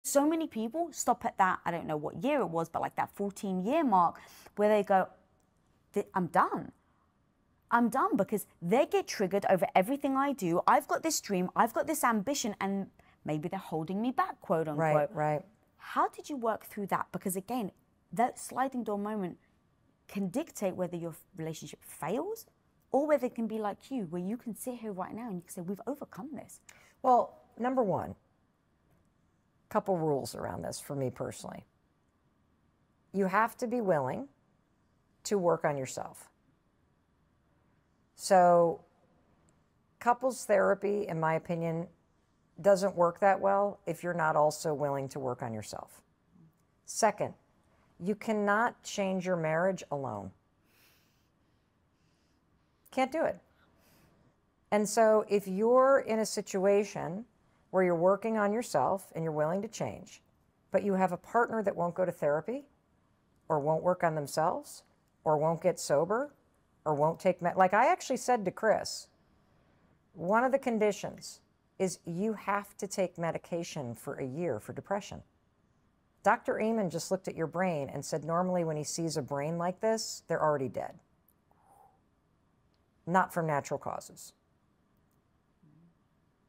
So many people stop at that, I don't know what year it was, but like that 14-year mark where they go, I'm done. I'm done, because they get triggered over everything I do. I've got this dream, I've got this ambition, and maybe they're holding me back, quote unquote. Right. How did you work through that? Because again, that sliding door moment can dictate whether your relationship fails or whether it can be like you, where you can sit here right now and you can say, we've overcome this. Well, number one, couple rules around this for me personally. You have to be willing to work on yourself. So couples therapy, in my opinion, doesn't work that well if you're not also willing to work on yourself. Second, you cannot change your marriage alone. Can't do it. And so if you're in a situation where you're working on yourself and you're willing to change, but you have a partner that won't go to therapy or won't work on themselves or won't get sober or won't take, like I actually said to Chris, one of the conditions is you have to take medication for a year for depression. Dr. Amen just looked at your brain and said normally when he sees a brain like this, they're already dead. Not from natural causes.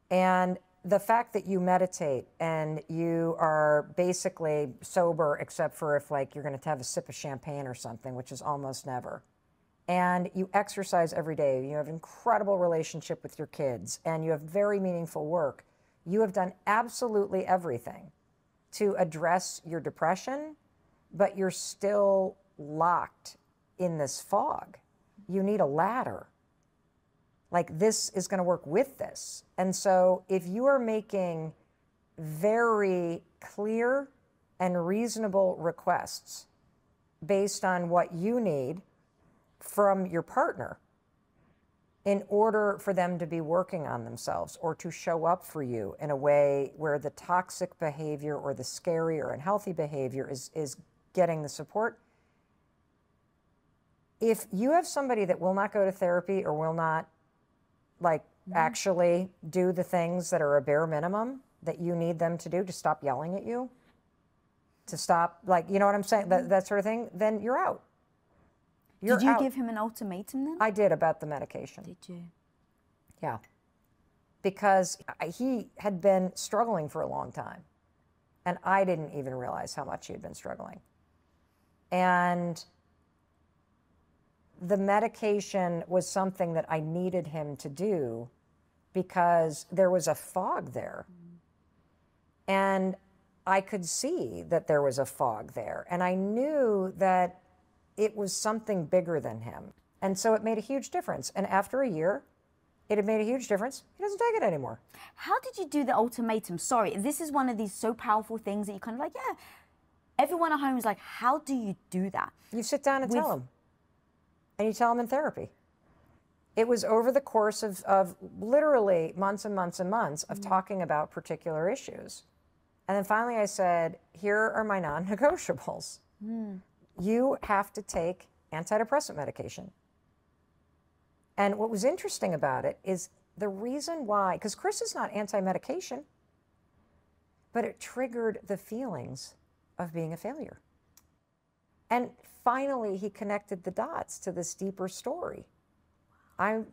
And the fact that you meditate and you are basically sober except for if like you're going to have a sip of champagne or something, which is almost never, and you exercise every day, you have an incredible relationship with your kids, and you have very meaningful work, you have done absolutely everything to address your depression, but you're still locked in this fog. You need a ladder. Like this is going to work with this. And so if you are making very clear and reasonable requests based on what you need from your partner in order for them to be working on themselves or to show up for you in a way where the toxic behavior or the scary or unhealthy behavior is getting the support. If you have somebody that will not go to therapy or will not actually do the things that are a bare minimum that you need them to do to stop yelling at you, to stop, you know what I'm saying, that sort of thing, then you're out. Did you give him an ultimatum then? I did, about the medication. Did you? Yeah. Because he had been struggling for a long time. And I didn't even realize how much he had been struggling. And the medication was something that I needed him to do because there was a fog there. And I could see that there was a fog there. And I knew that it was something bigger than him. And so it made a huge difference. And after a year, it had made a huge difference. He doesn't take it anymore. How did you do the ultimatum? Sorry, this is one of these so powerful things that you kind of like, yeah. Everyone at home is like, how do you do that? You sit down and tell him. And you tell him in therapy. It was over the course of literally months and months and months of talking about particular issues. And then finally I said, here are my non-negotiables. You have to take antidepressant medication. And what was interesting about it is the reason why, because Chris is not anti-medication, but it triggered the feelings of being a failure. And finally, he connected the dots to this deeper story. I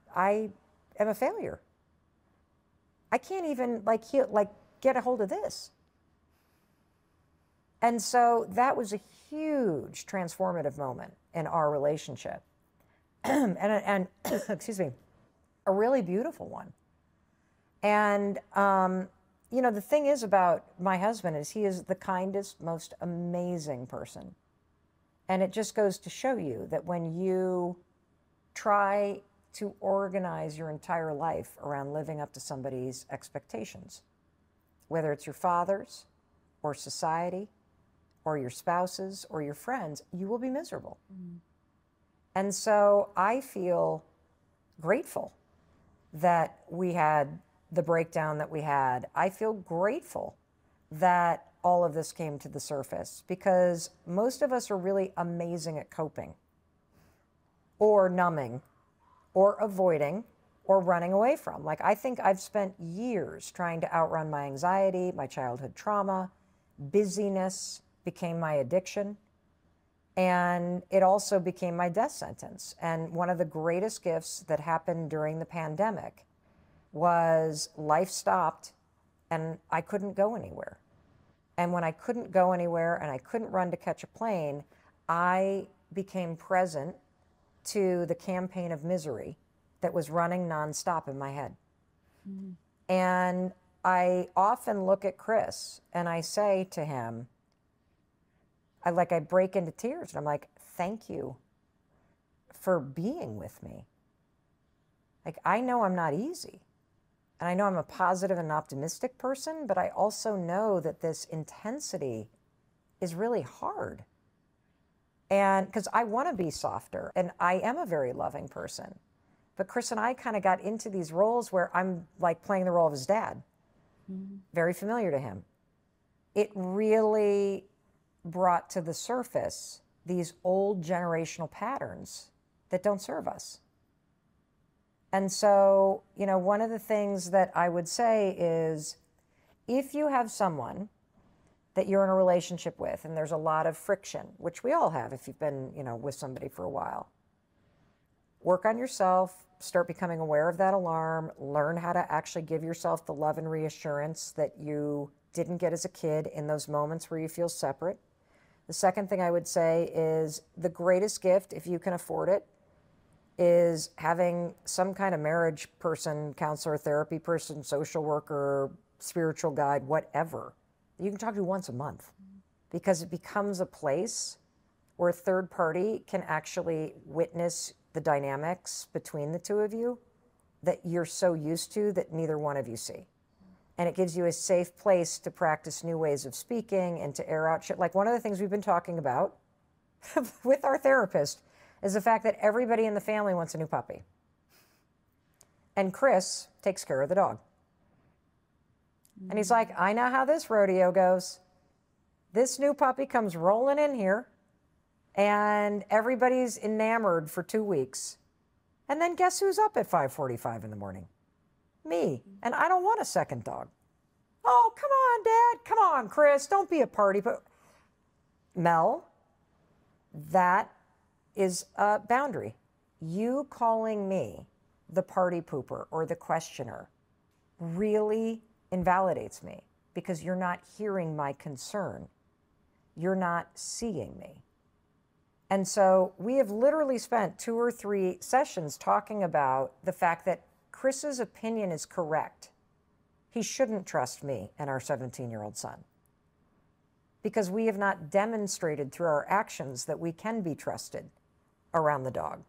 am a failure. I can't even get a hold of this. And so that was a huge transformative moment in our relationship. and excuse me, a really beautiful one. And, you know, the thing is about my husband is he is the kindest, most amazing person. And it just goes to show you that when you try to organize your entire life around living up to somebody's expectations, whether it's your father's or society or your spouse's or your friends, you will be miserable. And so I feel grateful that we had the breakdown that we had. I feel grateful that all of this came to the surface because most of us are really amazing at coping or numbing or avoiding or running away from. Like, I think I've spent years trying to outrun my anxiety, my childhood trauma, busyness became my addiction, and it also became my death sentence. And one of the greatest gifts that happened during the pandemic was life stopped and I couldn't go anywhere. And when I couldn't go anywhere and I couldn't run to catch a plane, I became present to the campaign of misery that was running nonstop in my head. Mm. And I often look at Chris and I say to him, I break into tears and I'm like, thank you for being with me. Like, I know I'm not easy. And I know I'm a positive and optimistic person, but I also know that this intensity is really hard. And because I want to be softer, and I am a very loving person. But Chris and I kind of got into these roles where I'm like playing the role of his dad, very familiar to him. It really brought to the surface these old generational patterns that don't serve us. And so, you know, one of the things that I would say is, if you have someone that you're in a relationship with and there's a lot of friction, which we all have if you've been, you know, with somebody for a while, work on yourself, start becoming aware of that alarm, learn how to actually give yourself the love and reassurance that you didn't get as a kid in those moments where you feel separate. The second thing I would say is the greatest gift, if you can afford it, is having some kind of marriage person, counselor, therapy person, social worker, spiritual guide, whatever, you can talk to once a month, because it becomes a place where a third party can actually witness the dynamics between the two of you that you're so used to that neither one of you see. And it gives you a safe place to practice new ways of speaking and to air out shit. Like, one of the things we've been talking about with our therapist is the fact that everybody in the family wants a new puppy. And Chris takes care of the dog. And he's like, I know how this rodeo goes. This new puppy comes rolling in here and everybody's enamored for 2 weeks. And then guess who's up at 5:45 in the morning? Me. And I don't want a second dog. Oh, come on, Dad. Come on, Chris. Don't be a party. But Mel, that is a boundary. You calling me the party pooper or the questioner really invalidates me, because you're not hearing my concern. You're not seeing me. And so we have literally spent 2 or 3 sessions talking about the fact that Chris's opinion is correct. He shouldn't trust me and our 17-year-old son, because we have not demonstrated through our actions that we can be trusted around the dog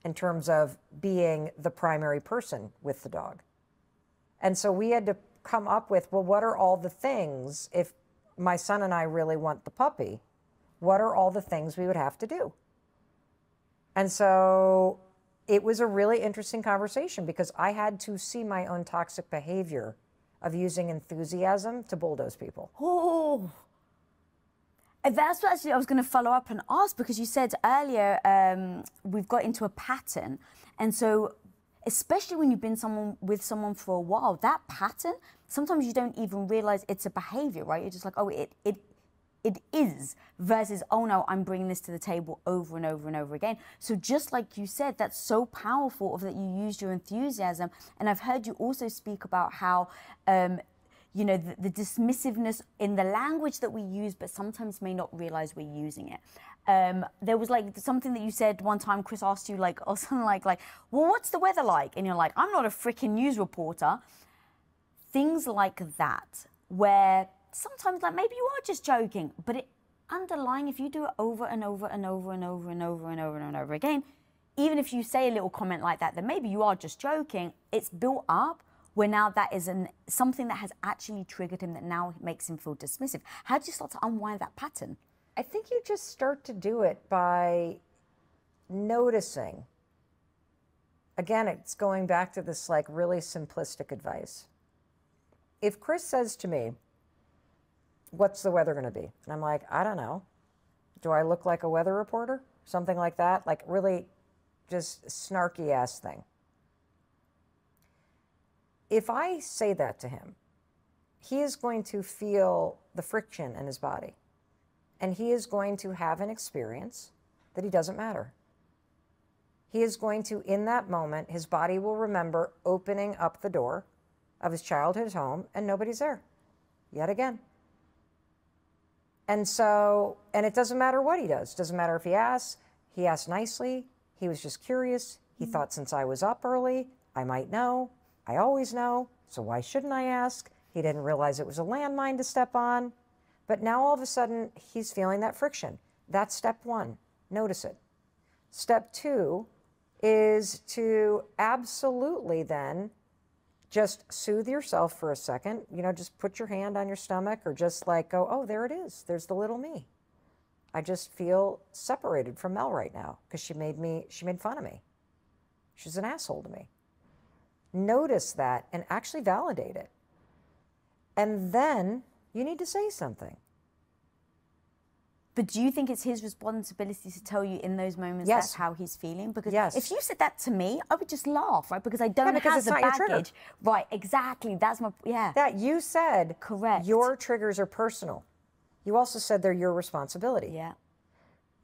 in terms of being the primary person with the dog. And so we had to come up with, well, what are all the things, if my son and I really want the puppy, what are all the things we would have to do? And so it was a really interesting conversation, because I had to see my own toxic behavior of using enthusiasm to bulldoze people. Oh, and that's what actually I was going to follow up and ask, because you said earlier we've got into a pattern. And so especially when you've been with someone for a while, that pattern, sometimes you don't even realize it's a behavior, right? You're just like, oh, it is, versus, oh no, I'm bringing this to the table over and over and over again. So just like you said, that's so powerful of that you used your enthusiasm. And I've heard you also speak about how, you know, the dismissiveness in the language that we use, but sometimes may not realize we're using it. There was like something that you said one time, Chris asked you like, or something like, well, what's the weather like? And you're like, I'm not a freaking news reporter. Things like that, where sometimes like maybe you are just joking, but it underlying, if you do it over and over and over and over and over and over and over again, even if you say a little comment like that, then maybe you are just joking, it's built up where now that is something that has actually triggered him that now makes him feel dismissive. How do you start to unwind that pattern? I think you just start to do it by noticing. Again, it's going back to this like really simplistic advice. If Chris says to me, what's the weather going to be? And I'm like, I don't know. Do I look like a weather reporter? Something like that. Like really just snarky ass thing. If I say that to him he is going to feel the friction in his body. And he is going to have an experience that he doesn't matter. He is going to, in that moment, his body will remember opening up the door of his childhood home and nobody's there, yet again. And so, and it doesn't matter what he does. Doesn't matter if he asked nicely, he was just curious. He thought since I was up early, I might know. I always know, so why shouldn't I ask? He didn't realize it was a landmine to step on. But now all of a sudden, he's feeling that friction. That's step one. Notice it. Step two is to absolutely then just soothe yourself for a second. You know, just put your hand on your stomach or just like go, oh, there it is. There's the little me. I just feel separated from Mel right now because she made fun of me. She's an asshole to me. Notice that and actually validate it. And then you need to say something. But do you think it's his responsibility to tell you in those moments Yes. that's how he's feeling? Because Yes. if you said that to me, I would just laugh, right? Because I don't because have it's the not your trigger. baggage. Right, exactly. That's my, yeah. That you said Correct. your triggers are personal. You also said they're your responsibility. Yeah.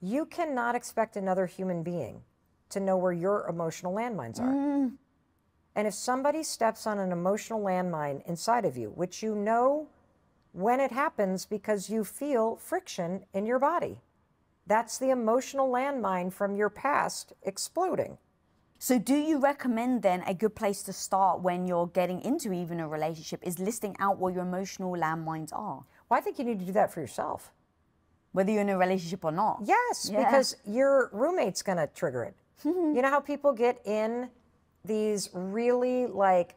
You cannot expect another human being to know where your emotional landmines are. And if somebody steps on an emotional landmine inside of you, which you know when it happens because you feel friction in your body, that's the emotional landmine from your past exploding. So do you recommend then a good place to start when you're getting into even a relationship is listing out what your emotional landmines are? Well, I think you need to do that for yourself. Whether you're in a relationship or not. Yes, Yeah. because your roommate's going to trigger it. You know how people get in these really like,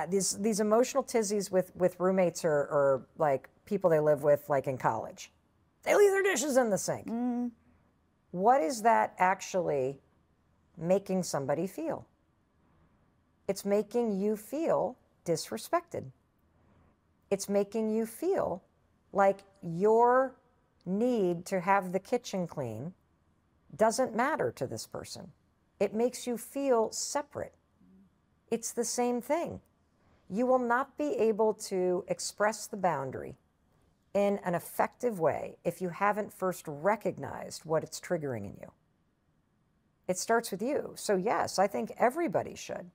these emotional tizzies with roommates or like people they live with like in college. They leave their dishes in the sink. What is that actually making somebody feel? It's making you feel disrespected. It's making you feel like your need to have the kitchen clean doesn't matter to this person. It makes you feel separate. It's the same thing. You will not be able to express the boundary in an effective way if you haven't first recognized what it's triggering in you. It starts with you. So yes, I think everybody should.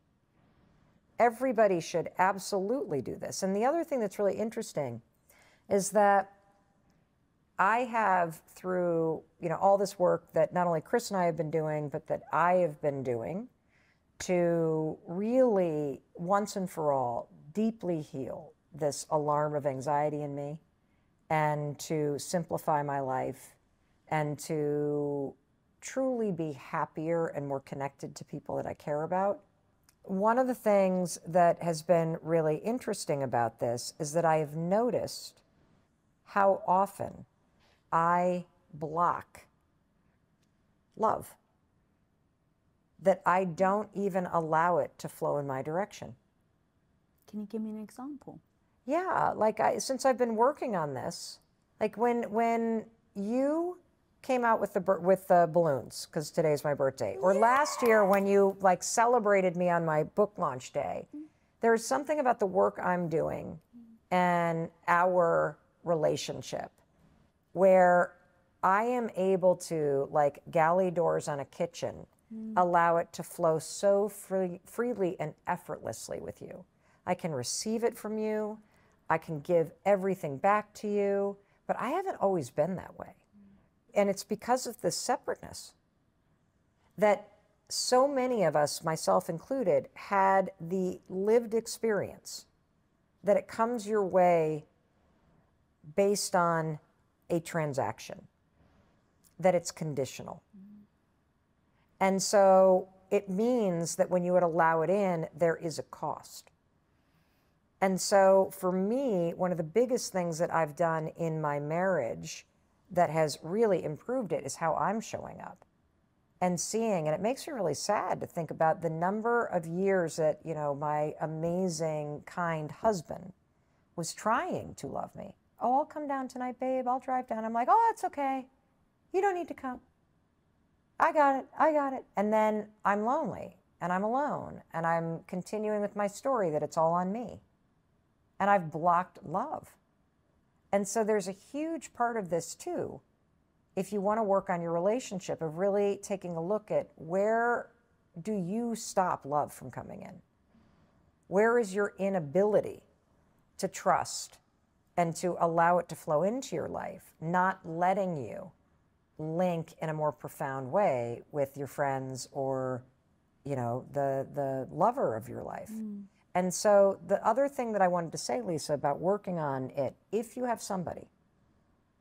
Everybody should absolutely do this. And the other thing that's really interesting is that I have, through all this work that not only Chris and I have been doing, but that I have been doing to really once and for all deeply heal this alarm of anxiety in me and to simplify my life and to truly be happier and more connected to people that I care about. One of the things that has been really interesting about this is that I have noticed how often I block love, that I don't even allow it to flow in my direction. Can you give me an example? Yeah, like since I've been working on this, like when you came out with the balloons, because today's my birthday, or last year when you like celebrated me on my book launch day, there's something about the work I'm doing and our relationship where I am able to, like galley doors on a kitchen, allow it to flow so freely and effortlessly with you. I can receive it from you. I can give everything back to you, but I haven't always been that way. And it's because of this separateness that so many of us, myself included, had the lived experience that it comes your way based on a transaction, that it's conditional. And so it means that when you would allow it in, there is a cost. And so for me, one of the biggest things that I've done in my marriage that has really improved it is how I'm showing up and seeing, and it makes me really sad to think about the number of years that, my amazing, kind husband was trying to love me. Oh, I'll come down tonight, babe. I'll drive down. I'm like, oh, it's okay. You don't need to come. I got it. I got it. And then I'm lonely and I'm alone and I'm continuing with my story that it's all on me. and I've blocked love. And so there's a huge part of this too, if you want to work on your relationship, of really taking a look at where do you stop love from coming in? Where is your inability to trust and to allow it to flow into your life, not letting you link in a more profound way with your friends or, you know, the lover of your life? And so the other thing that I wanted to say, Lisa, about working on it, if you have somebody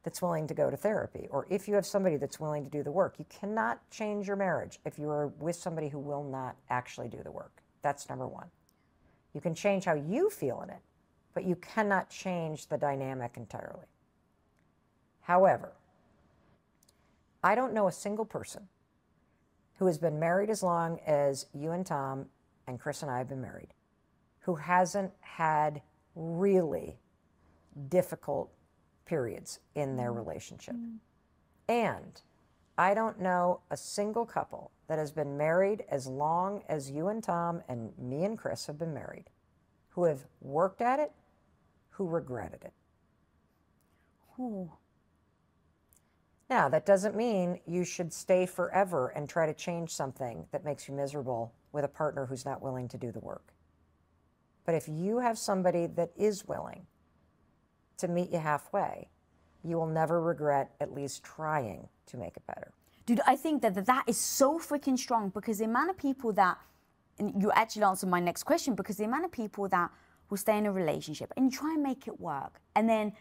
that's willing to go to therapy, or if you have somebody that's willing to do the work, you cannot change your marriage if you are with somebody who will not actually do the work. That's number one. You can change how you feel in it, but you cannot change the dynamic entirely. However, I don't know a single person who has been married as long as you and Tom and Chris and I have been married, who hasn't had really difficult periods in their relationship. And I don't know a single couple that has been married as long as you and Tom and me and Chris have been married, who have worked at it, who regretted it. Ooh. Now, that doesn't mean you should stay forever and try to change something that makes you miserable with a partner who's not willing to do the work. But if you have somebody that is willing to meet you halfway, you will never regret at least trying to make it better. Dude, I think that is so freaking strong, because the amount of people that, and you actually answered my next question, because the amount of people that will stay in a relationship and try and make it work, and then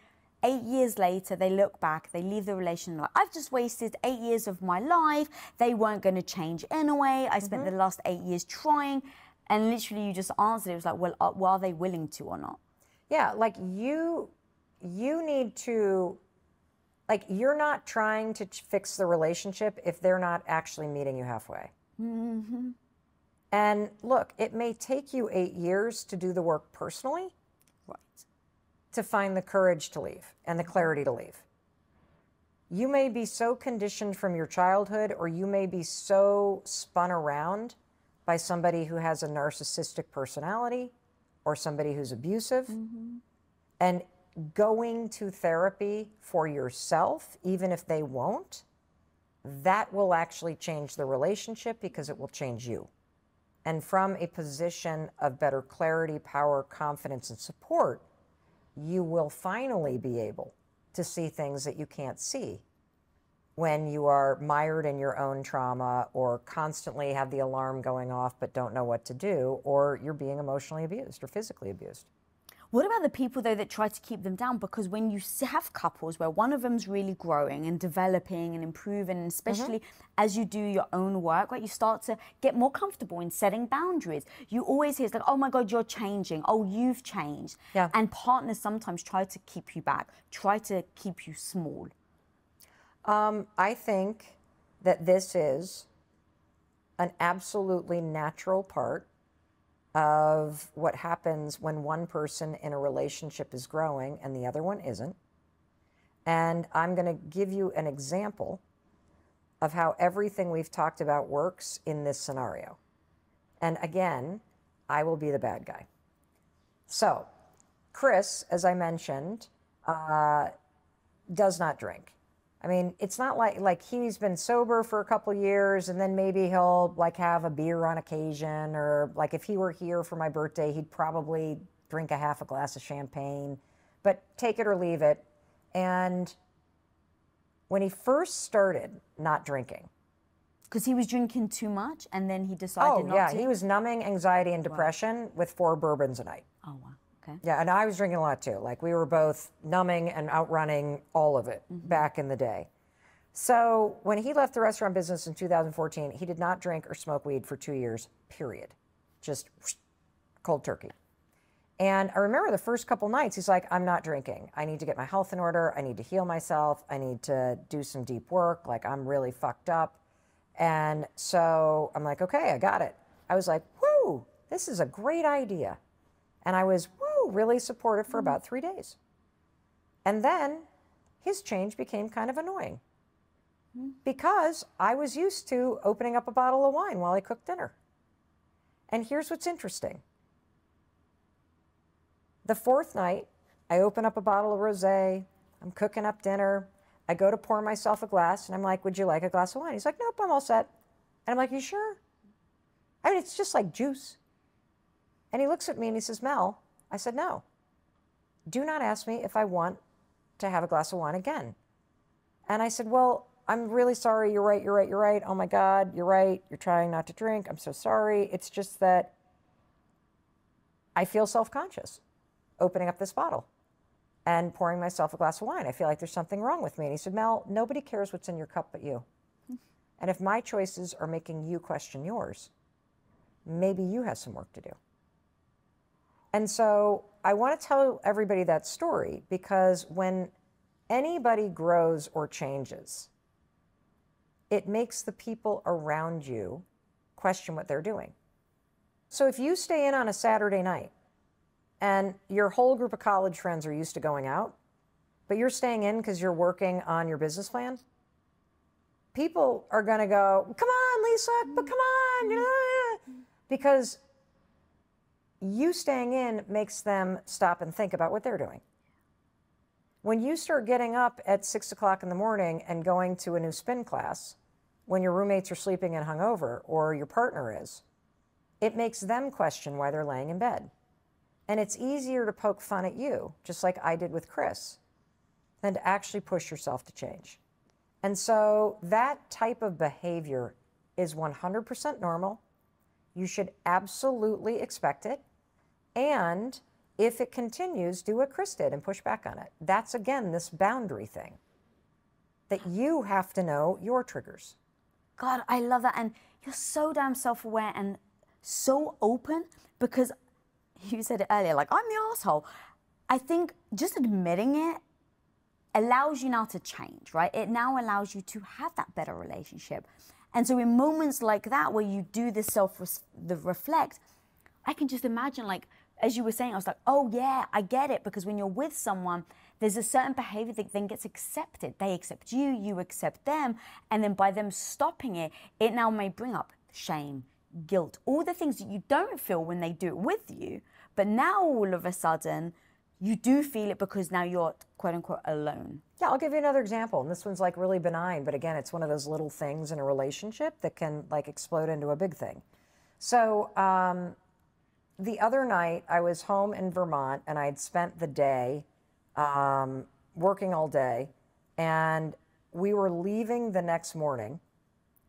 8 years later, they look back, they leave the relationship, like, I've just wasted 8 years of my life. They weren't going to change anyway. I spent the last 8 years trying. And literally, you just answered. It was like, well, are they willing to or not? Yeah, like you need to, like, you're not trying to fix the relationship if they're not actually meeting you halfway. And look, it may take you 8 years to do the work personally. Right. To find the courage to leave and the clarity to leave. You may be so conditioned from your childhood, or you may be so spun around by somebody who has a narcissistic personality or somebody who's abusive. And going to therapy for yourself, even if they won't, that will actually change the relationship, because it will change you. And from a position of better clarity, power, confidence, and support, you will finally be able to see things that you can't see when you are mired in your own trauma, or constantly have the alarm going off but don't know what to do, or you're being emotionally abused or physically abused. What about the people, though, that try to keep them down? Because when you have couples where one of them's really growing and developing and improving, and especially as you do your own work, right, you start to get more comfortable in setting boundaries. You always hear, it's like, oh my God, you're changing. Oh, you've changed. Yeah. And partners sometimes try to keep you back, try to keep you small. I think that this is an absolutely natural part of what happens when one person in a relationship is growing and the other one isn't. And I'm going to give you an example of how everything we've talked about works in this scenario. And again, I will be the bad guy. So, Chris, as I mentioned, does not drink. I mean, it's not like he's been sober for a couple years, and then maybe he'll like have a beer on occasion, or like if he were here for my birthday, he'd probably drink a half a glass of champagne, but take it or leave it. And when he first started not drinking, because he was drinking too much, and then he decided not to? He was numbing anxiety and depression with 4 bourbons a night. Oh, wow. Okay. Yeah, and I was drinking a lot too. Like, we were both numbing and outrunning all of it back in the day. So when he left the restaurant business in 2014, he did not drink or smoke weed for 2 years, period. Just cold turkey. And I remember the first couple nights, he's like, I'm not drinking. I need to get my health in order. I need to heal myself. I need to do some deep work. Like, I'm really fucked up. And so I'm like, okay, I got it. I was like, whoo, this is a great idea. And I was, really supportive for about 3 days. And then his change became kind of annoying, because I was used to opening up a bottle of wine while I cooked dinner. And here's what's interesting. The fourth night, I open up a bottle of rosé. I'm cooking up dinner. I go to pour myself a glass, and I'm like, would you like a glass of wine? He's like, nope, I'm all set. And I'm like, you sure? I mean, it's just like juice. And he looks at me and he says, Mel, I said, no. Do not ask me if I want to have a glass of wine again. And I said, well, I'm really sorry. You're right, you're right, you're right. Oh my God, you're right. You're trying not to drink. I'm so sorry. It's just that I feel self-conscious opening up this bottle and pouring myself a glass of wine. I feel like there's something wrong with me. And he said, Mel, nobody cares what's in your cup but you. And if my choices are making you question yours, maybe you have some work to do. And so I want to tell everybody that story because when anybody grows or changes, it makes the people around you question what they're doing. So if you stay in on a Saturday night and your whole group of college friends are used to going out, but you're staying in because you're working on your business plan, people are going to go, come on, Lisa, but come on. Because you staying in makes them stop and think about what they're doing. When you start getting up at 6 o'clock in the morning and going to a new spin class, when your roommates are sleeping and hungover, or your partner is, it makes them question why they're laying in bed. And it's easier to poke fun at you, just like I did with Chris, than to actually push yourself to change. And so that type of behavior is 100% normal. You should absolutely expect it. And if it continues, do what Chris did and push back on it. That's, again, this boundary thing that you have to know your triggers. God, I love that. And you're so damn self-aware and so open because you said it earlier, like, I'm the asshole. I think just admitting it allows you now to change, right? It now allows you to have that better relationship. And so in moments like that, where you do this reflect, I can just imagine, like, as you were saying, I was like, oh yeah, I get it. Because when you're with someone, there's a certain behavior that then gets accepted. They accept you, you accept them. And then by them stopping it, it now may bring up shame, guilt, all the things that you don't feel when they do it with you. But now all of a sudden, you do feel it because now you're quote unquote alone. Yeah, I'll give you another example. And this one's like really benign, but again, it's one of those little things in a relationship that can like explode into a big thing. So the other night I was home in Vermont and I'd spent the day working all day, and we were leaving the next morning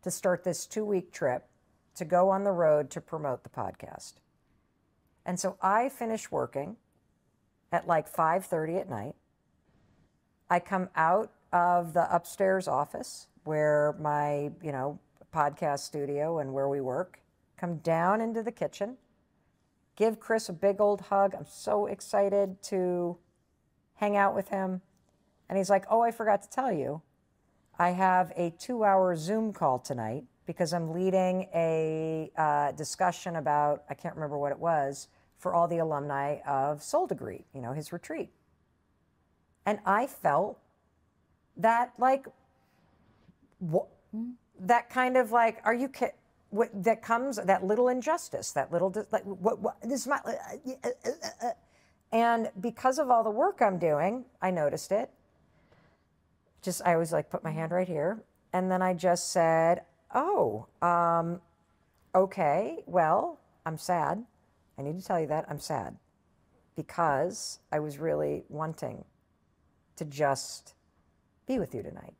to start this 2-week trip to go on the road to promote the podcast. And so I finish working at like 5:30 at night. I come out of the upstairs office where my, podcast studio and where we work, come down into the kitchen, give Chris a big old hug. I'm so excited to hang out with him. And he's like, oh, I forgot to tell you, I have a 2-hour Zoom call tonight because I'm leading a discussion about, I can't remember what it was, for all the alumni of Soul Degree, his retreat. And I felt that, like, that kind of like, are you kidding? That comes, that little injustice, that little, like, what this is my, and because of all the work I'm doing, I noticed it. I always like put my hand right here. And then I just said, oh, okay, well, I'm sad. I need to tell you that I'm sad because I was really wanting to just be with you tonight.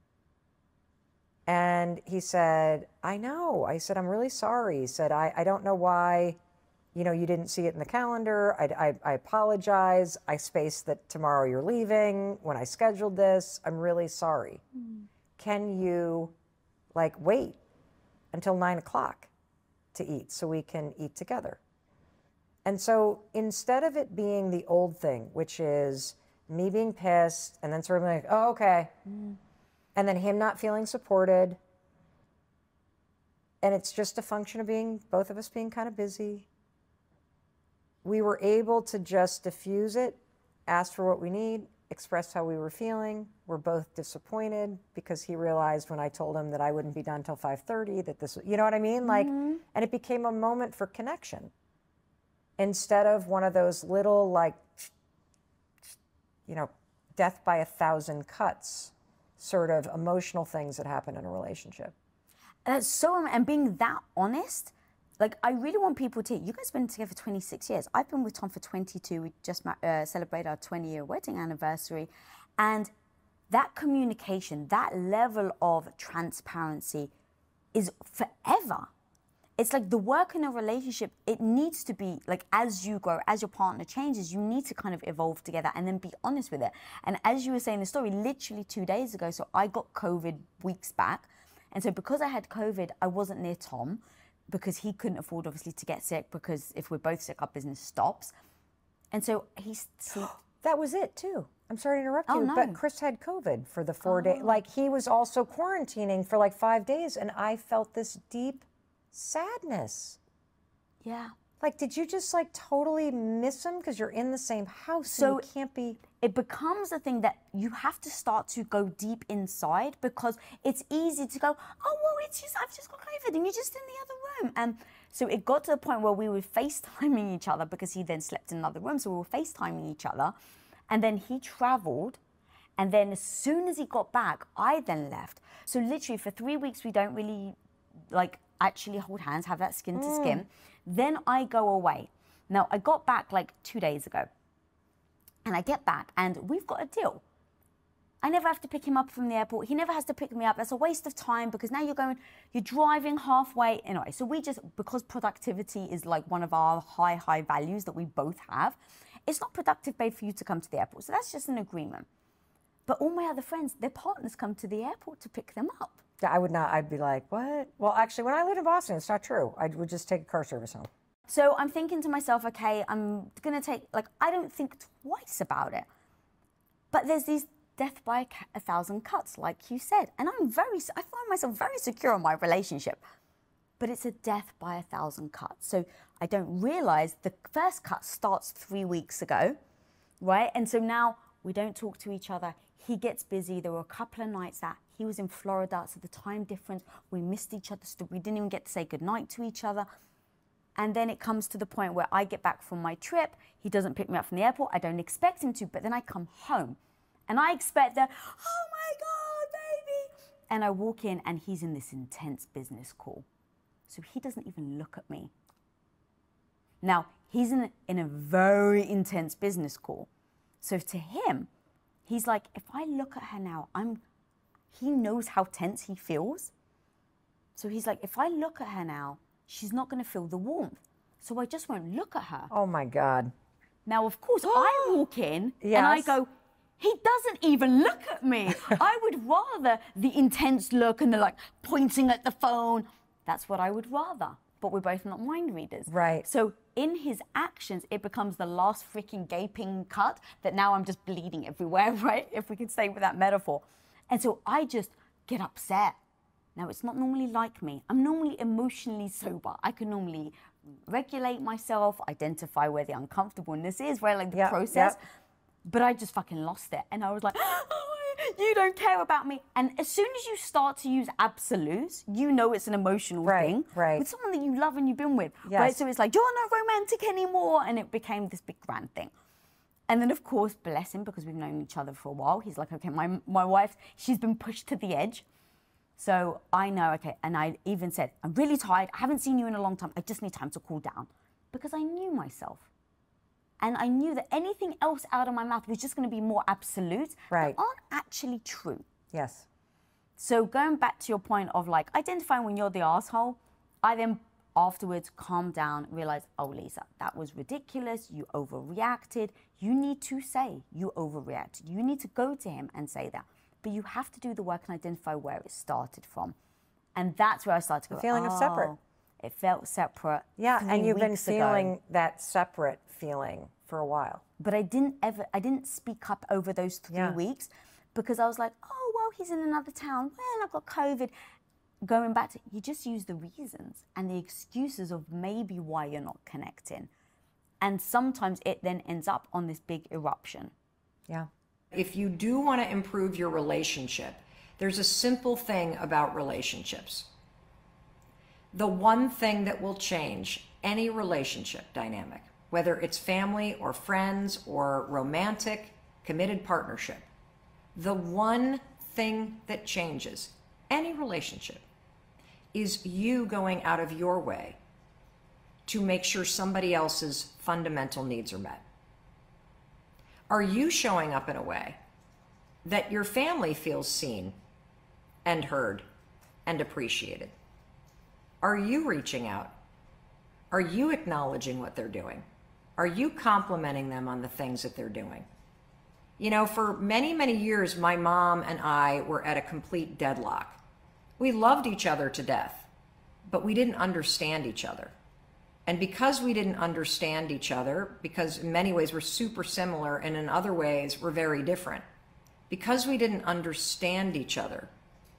And he said, I know. I said, I'm really sorry. He said, I don't know why, you didn't see it in the calendar. I apologize. I spaced that tomorrow you're leaving when I scheduled this. I'm really sorry. Can you wait until 9 o'clock to eat so we can eat together? And so instead of it being the old thing, which is me being pissed and then sort of like, oh, okay. And then him not feeling supported. And it's just a function of both of us being kind of busy. We were able to just diffuse it, ask for what we need, express how we were feeling. We're both disappointed because he realized when I told him that I wouldn't be done till 5:30 that this, you know what I mean? And it became a moment for connection instead of one of those little you know, death by 1,000 cuts sort of emotional things that happen in a relationship. And being that honest, like, I really want people to, you guys have been together for 26 years. I've been with Tom for 22. We just celebrated our 20-year wedding anniversary. And that communication, that level of transparency is forever. It's like the work in a relationship, it needs to be, like, as you grow, as your partner changes, you need to kind of evolve together and then be honest with it. And as you were saying the story, literally 2 days ago, so I got COVID weeks back. And so because I had COVID, I wasn't near Tom, because he couldn't afford, obviously, to get sick, because if we're both sick, our business stops. And so he's... That was it, too. I'm sorry to interrupt you, no. but Chris had COVID for the 4 days. Like, he was also quarantining for like 5 days, and I felt this deep sadness. Yeah. Like, did you just, like, totally miss him because you're in the same house, so you can't be... It becomes a thing that you have to start to go deep inside, because it's easy to go, oh, well, I've just got COVID, and you're just in the other room. And so it got to the point where we were FaceTiming each other, because he then slept in another room, so we were FaceTiming each other. And then he traveled, and then as soon as he got back, I then left. So literally for 3 weeks, we don't really, like, actually hold hands, have that skin to skin. Then I go away. Now, I got back like 2 days ago. And I get back, and we've got a deal. I never have to pick him up from the airport. He never has to pick me up. That's a waste of time, because now you're driving halfway. Anyway, so we just, because productivity is like one of our high values that we both have, it's not productive, babe, for you to come to the airport. So that's just an agreement. But all my other friends, their partners come to the airport to pick them up. Yeah, I would not. I'd be like, what? Well, actually, when I lived in Boston, it's not true. I would just take a car service home. So I'm thinking to myself, okay, I'm going to take, like, I don't think twice about it. But there's these death by 1,000 cuts, like you said. And I find myself very secure in my relationship. But it's a death by 1,000 cuts. So I don't realize the first cut starts 3 weeks ago, right? And so now we don't talk to each other. He gets busy. There were a couple of nights that he was in Florida, so the time difference, we missed each other. So we didn't even get to say goodnight to each other. And then it comes to the point where I get back from my trip. He doesn't pick me up from the airport. I don't expect him to, but then I come home. And I expect that, oh my God, baby. And I walk in, and he's in this intense business call. So he doesn't even look at me. Now, he's in a very intense business call. So to him, he's like, if I look at her now, he knows how tense he feels. So he's like, if I look at her now, she's not going to feel the warmth. So I just won't look at her. Oh, my God. Now, of course, I walk in and I go, he doesn't even look at me. I would rather the intense look and the, like, pointing at the phone. That's what I would rather. But we're both not mind readers. Right. So in his actions, it becomes the last freaking gaping cut that now I'm just bleeding everywhere, right? If we could stay with that metaphor. And so I just get upset. Now, it's not normally like me. I'm normally emotionally sober. I can normally regulate myself, identify where the uncomfortableness is, where, like, the process. But I just fucking lost it. And I was like, oh, you don't care about me. And as soon as you start to use absolutes, you know it's an emotional thing. Right. With someone that you love and you've been with. Yes. Right? So it's like, you're not romantic anymore. And it became this big grand thing. And then, of course, bless him, because we've known each other for a while. He's like, okay, my wife, she's been pushed to the edge. So I know, okay, and I even said, I'm really tired. I haven't seen you in a long time. I just need time to cool down, because I knew myself. And I knew that anything else out of my mouth was just going to be more absolute that aren't actually true. Yes. So going back to your point of, like, identifying when you're the asshole, I then afterwards calmed down, realized, oh, Lisa, that was ridiculous. You overreacted. You need to say you overreacted. You need to go to him and say that. But you have to do the work and identify where it started from. And that's where I started to go, the feeling of separate. It felt separate. Yeah, and you've been feeling that separate feeling for a while. But I didn't speak up over those 3 weeks, because I was like, oh, well, he's in another town. Well, I've got COVID. Going back to, you just use the reasons and the excuses of maybe why you're not connecting. And sometimes it then ends up on this big eruption. Yeah. If you do want to improve your relationship, there's a simple thing about relationships. The one thing that will change any relationship dynamic, whether it's family or friends or romantic committed partnership, the one thing that changes any relationship is you going out of your way to make sure somebody else's fundamental needs are met. Are you showing up in a way that your family feels seen and heard and appreciated? Are you reaching out? Are you acknowledging what they're doing? Are you complimenting them on the things that they're doing? You know, for many, many years, my mom and I were at a complete deadlock. We loved each other to death, but we didn't understand each other. And because we didn't understand each other, because in many ways we're super similar and in other ways we're very different, because we didn't understand each other,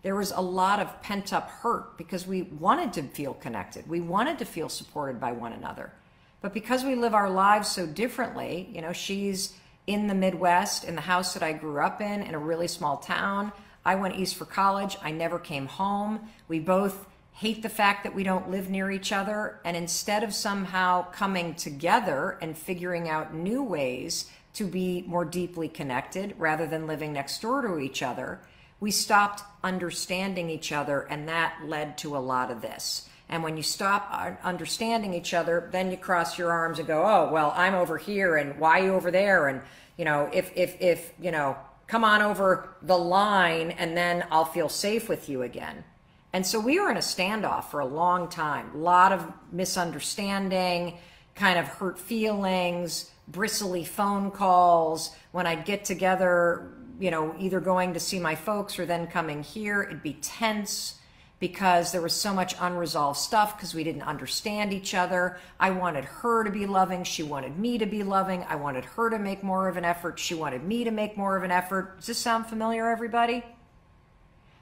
there was a lot of pent-up hurt because we wanted to feel connected. We wanted to feel supported by one another. But because we live our lives so differently, you know, she's in the Midwest, in the house that I grew up in a really small town. I went east for college. I never came home. We both hate the fact that we don't live near each other. And instead of somehow coming together and figuring out new ways to be more deeply connected rather than living next door to each other, we stopped understanding each other, and that led to a lot of this. And when you stop understanding each other, then you cross your arms and go, oh, well, I'm over here, and why are you over there? And, you know, if you know, come on over the line, and then I'll feel safe with you again. And so we were in a standoff for a long time. A lot of misunderstanding, kind of hurt feelings, bristly phone calls. When I'd get together, you know, either going to see my folks or then coming here, it'd be tense because there was so much unresolved stuff because we didn't understand each other. I wanted her to be loving. She wanted me to be loving. I wanted her to make more of an effort. She wanted me to make more of an effort. Does this sound familiar, everybody?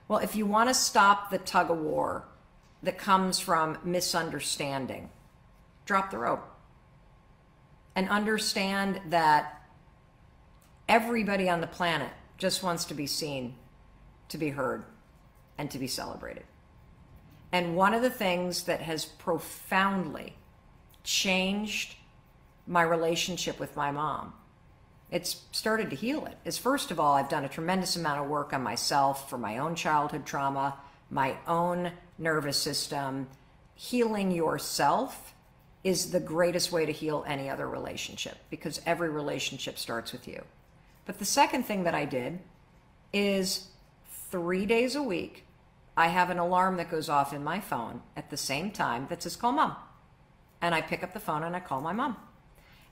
Well, if you want to stop the tug of war that comes from misunderstanding, drop the rope and understand that everybody on the planet just wants to be seen, to be heard, and to be celebrated. And one of the things that has profoundly changed my relationship with my mom, it's started to heal it, is first of all, I've done a tremendous amount of work on myself for my own childhood trauma, my own nervous system. Healing yourself is the greatest way to heal any other relationship because every relationship starts with you. But the second thing that I did is 3 days a week, I have an alarm that goes off in my phone at the same time that says, call mom. And I pick up the phone and I call my mom.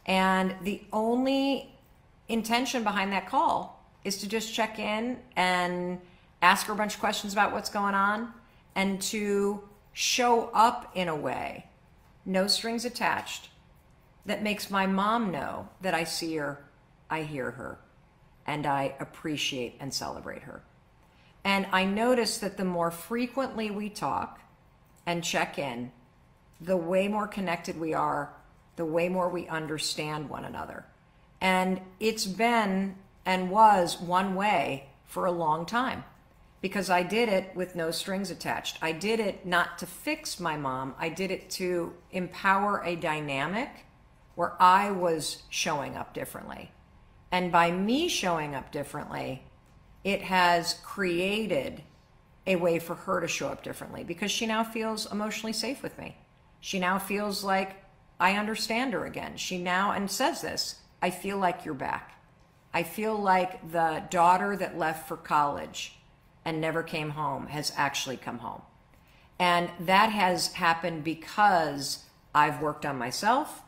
And the only intention behind that call is to just check in and ask her a bunch of questions about what's going on and to show up in a way, no strings attached, that makes my mom know that I see her, I hear her, and I appreciate and celebrate her. And I notice that the more frequently we talk and check in, the way more connected we are, the way more we understand one another. And it's been and was one way for a long time because I did it with no strings attached. I did it not to fix my mom. I did it to empower a dynamic where I was showing up differently. And by me showing up differently, it has created a way for her to show up differently because she now feels emotionally safe with me. She now feels like I understand her again. She now, and says this, I feel like you're back. I feel like the daughter that left for college and never came home has actually come home. And that has happened because I've worked on myself,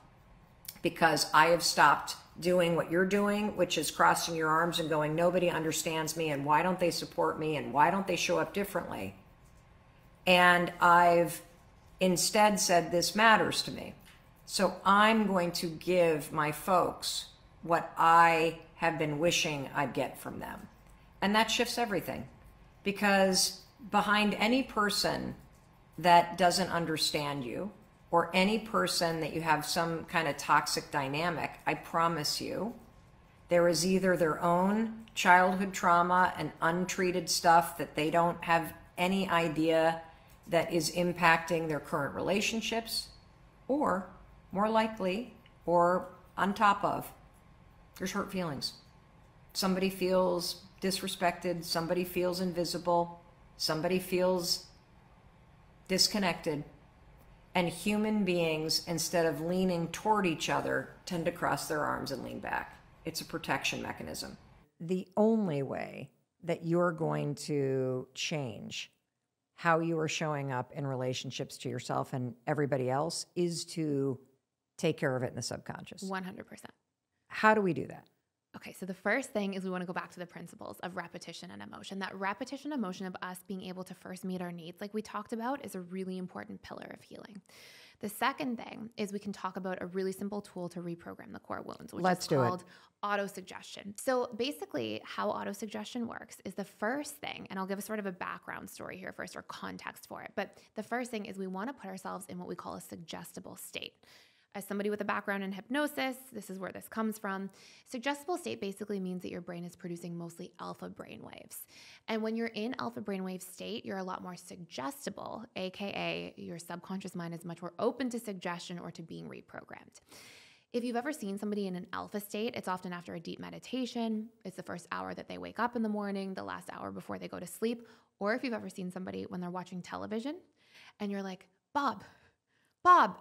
because I have stopped doing what you're doing, which is crossing your arms and going, nobody understands me, and why don't they support me, and why don't they show up differently? And I've instead said, this matters to me. So I'm going to give my folks what I have been wishing I'd get from them. And that shifts everything. Because behind any person that doesn't understand you, or any person that you have some kind of toxic dynamic, I promise you, there is either their own childhood trauma and untreated stuff that they don't have any idea that is impacting their current relationships, or more likely, or on top of, there's hurt feelings. Somebody feels disrespected, somebody feels invisible, somebody feels disconnected. And human beings, instead of leaning toward each other, tend to cross their arms and lean back. It's a protection mechanism. The only way that you're going to change how you are showing up in relationships to yourself and everybody else is to take care of it in the subconscious. 100%. How do we do that? Okay, so the first thing is we want to go back to the principles of repetition and emotion. That repetition emotion of us being able to first meet our needs, like we talked about, is a really important pillar of healing. The second thing is we can talk about a really simple tool to reprogram the core wounds, which is called autosuggestion. So basically how autosuggestion works is the first thing, and I'll give a sort of a background story here first or context for it, but the first thing is we want to put ourselves in what we call a suggestible state. As somebody with a background in hypnosis, this is where this comes from. Suggestible state basically means that your brain is producing mostly alpha brain waves. And when you're in alpha brainwave state, you're a lot more suggestible, aka your subconscious mind is much more open to suggestion or to being reprogrammed. If you've ever seen somebody in an alpha state, it's often after a deep meditation. It's the first hour that they wake up in the morning, the last hour before they go to sleep. Or if you've ever seen somebody when they're watching television and you're like, Bob,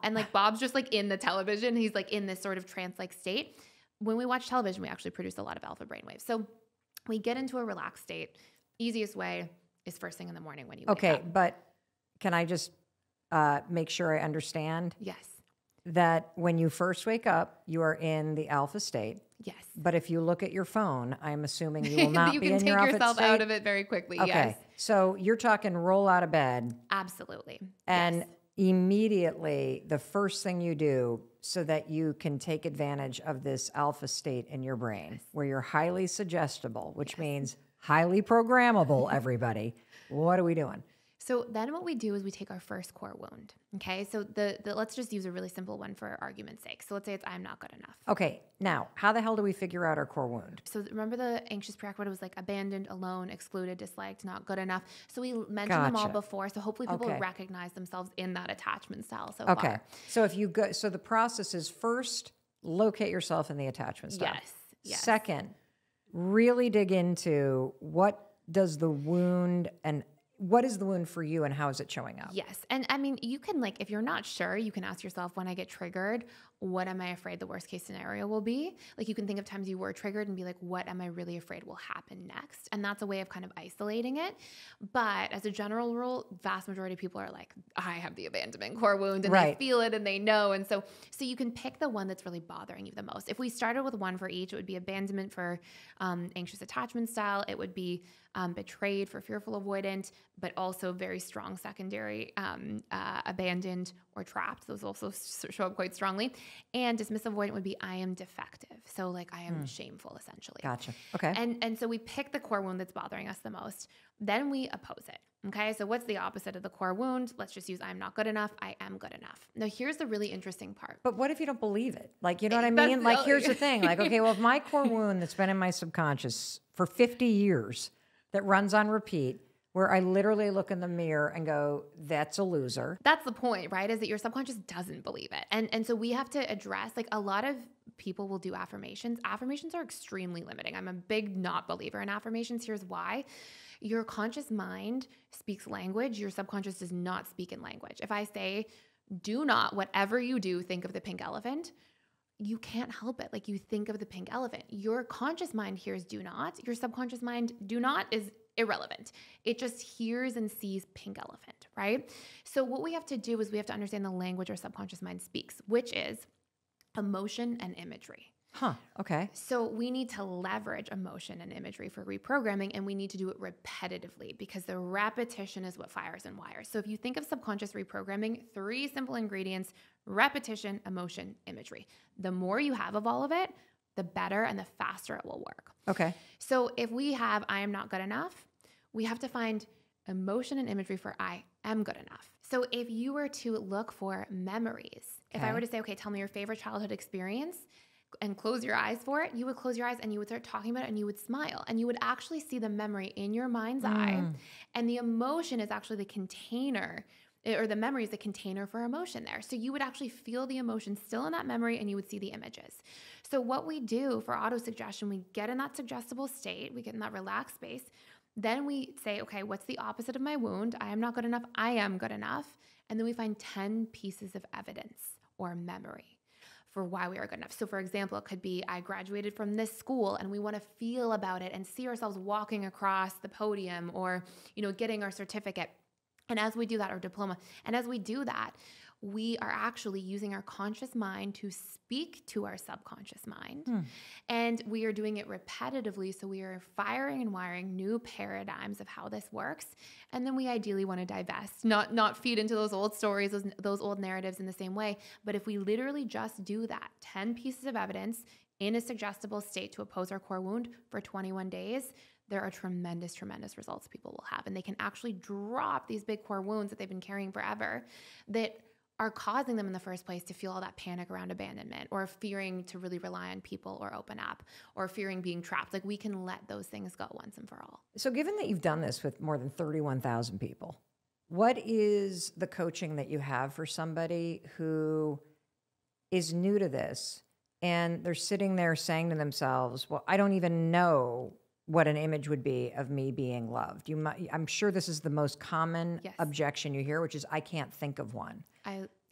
and like Bob's just like in the television. He's like in this sort of trance-like state. When we watch television, we actually produce a lot of alpha brainwaves. So we get into a relaxed state. Easiest way is first thing in the morning when you wake up. Okay, but can I just make sure I understand? Yes. That when you first wake up, you are in the alpha state. Yes. But if you look at your phone, I'm assuming you will not you be can in your alpha state. take yourself out of it very quickly. Okay. Yes. So you're talking roll out of bed. Absolutely. And yes. Immediately, the first thing you do so that you can take advantage of this alpha state in your brain, where you're highly suggestible, which means highly programmable, everybody. What are we doing? So then what we do is we take our first core wound. Okay. So let's just use a really simple one for argument's sake. So let's say it's I'm not good enough. Okay. Now, how the hell do we figure out our core wound? So remember the anxious prerequisite was like abandoned, alone, excluded, disliked, not good enough. So we mentioned them all before. So hopefully people recognize themselves in that attachment style so far. So if you go, so the process is first locate yourself in the attachment style. Yes. Second, really dig into what does the wound and what is the wound for you and how is it showing up? Yes. And I mean, you can like, if you're not sure, you can ask yourself, when I get triggered, what am I afraid the worst case scenario will be? Like you can think of times you were triggered and be like, what am I really afraid will happen next? And that's a way of kind of isolating it. But as a general rule, vast majority of people are like, I have the abandonment core wound and they feel it and they know. And so you can pick the one that's really bothering you the most. If we started with one for each, it would be abandonment for anxious attachment style. It would be betrayed for fearful avoidant, but also very strong secondary abandoned or trapped. Those also show up quite strongly. And dismissive avoidant would be I am defective. So like I am shameful essentially. Gotcha. Okay. And so we pick the core wound that's bothering us the most. Then we oppose it. Okay. So what's the opposite of the core wound? Let's just use I'm not good enough. I am good enough. Now here's the really interesting part. But what if you don't believe it? Like, you know what I mean? Like, here's the thing. Like, okay, well, if my core wound that's been in my subconscious for 50 years that runs on repeat, where I literally look in the mirror and go, that's a loser. That's the point, right? Is that your subconscious doesn't believe it. And so we have to address, like a lot of people will do affirmations. Affirmations are extremely limiting. I'm a big not believer in affirmations. Here's why. Your conscious mind speaks language. Your subconscious does not speak in language. If I say, do not, whatever you do, think of the pink elephant, you can't help it. Like you think of the pink elephant. Your conscious mind hears do not. Your subconscious mind do not is irrelevant. It just hears and sees pink elephant, right? So what we have to do is we have to understand the language our subconscious mind speaks, which is emotion and imagery. Huh. Okay. So we need to leverage emotion and imagery for reprogramming, and we need to do it repetitively because the repetition is what fires and wires. So if you think of subconscious reprogramming, 3 simple ingredients: repetition, emotion, imagery. The more you have of all of it, the better and the faster it will work. Okay. So if we have I am not good enough, we have to find emotion and imagery for I am good enough. So if you were to look for memories, if I were to say, okay, tell me your favorite childhood experience, and close your eyes for it, you would close your eyes and you would start talking about it and you would smile and you would actually see the memory in your mind's eye. And the emotion is actually the container, or the memory is the container for emotion there. So you would actually feel the emotion still in that memory and you would see the images. So what we do for auto-suggestion, we get in that suggestible state, we get in that relaxed space. Then we say, okay, what's the opposite of my wound? I am not good enough. I am good enough. And then we find 10 pieces of evidence or memory for why we are good enough. So for example, it could be, I graduated from this school and we want to feel about it and see ourselves walking across the podium, or, getting our certificate. And as we do that, our diploma, and as we do that, we are actually using our conscious mind to speak to our subconscious mind. And we are doing it repetitively. So we are firing and wiring new paradigms of how this works. And then we ideally want to divest, not feed into those old stories, those old narratives in the same way. But if we literally just do that, 10 pieces of evidence in a suggestible state to oppose our core wound for 21 days, there are tremendous, tremendous results people will have. And they can actually drop these big core wounds that they've been carrying forever that are causing them in the first place to feel all that panic around abandonment, or fearing to really rely on people or open up, or fearing being trapped. Like, we can let those things go once and for all. So given that you've done this with more than 31,000 people, what is the coaching that you have for somebody who is new to this and they're sitting there saying to themselves, well, I don't even know what an image would be of me being loved? I'm sure this is the most common objection you hear, which is, I can't think of one.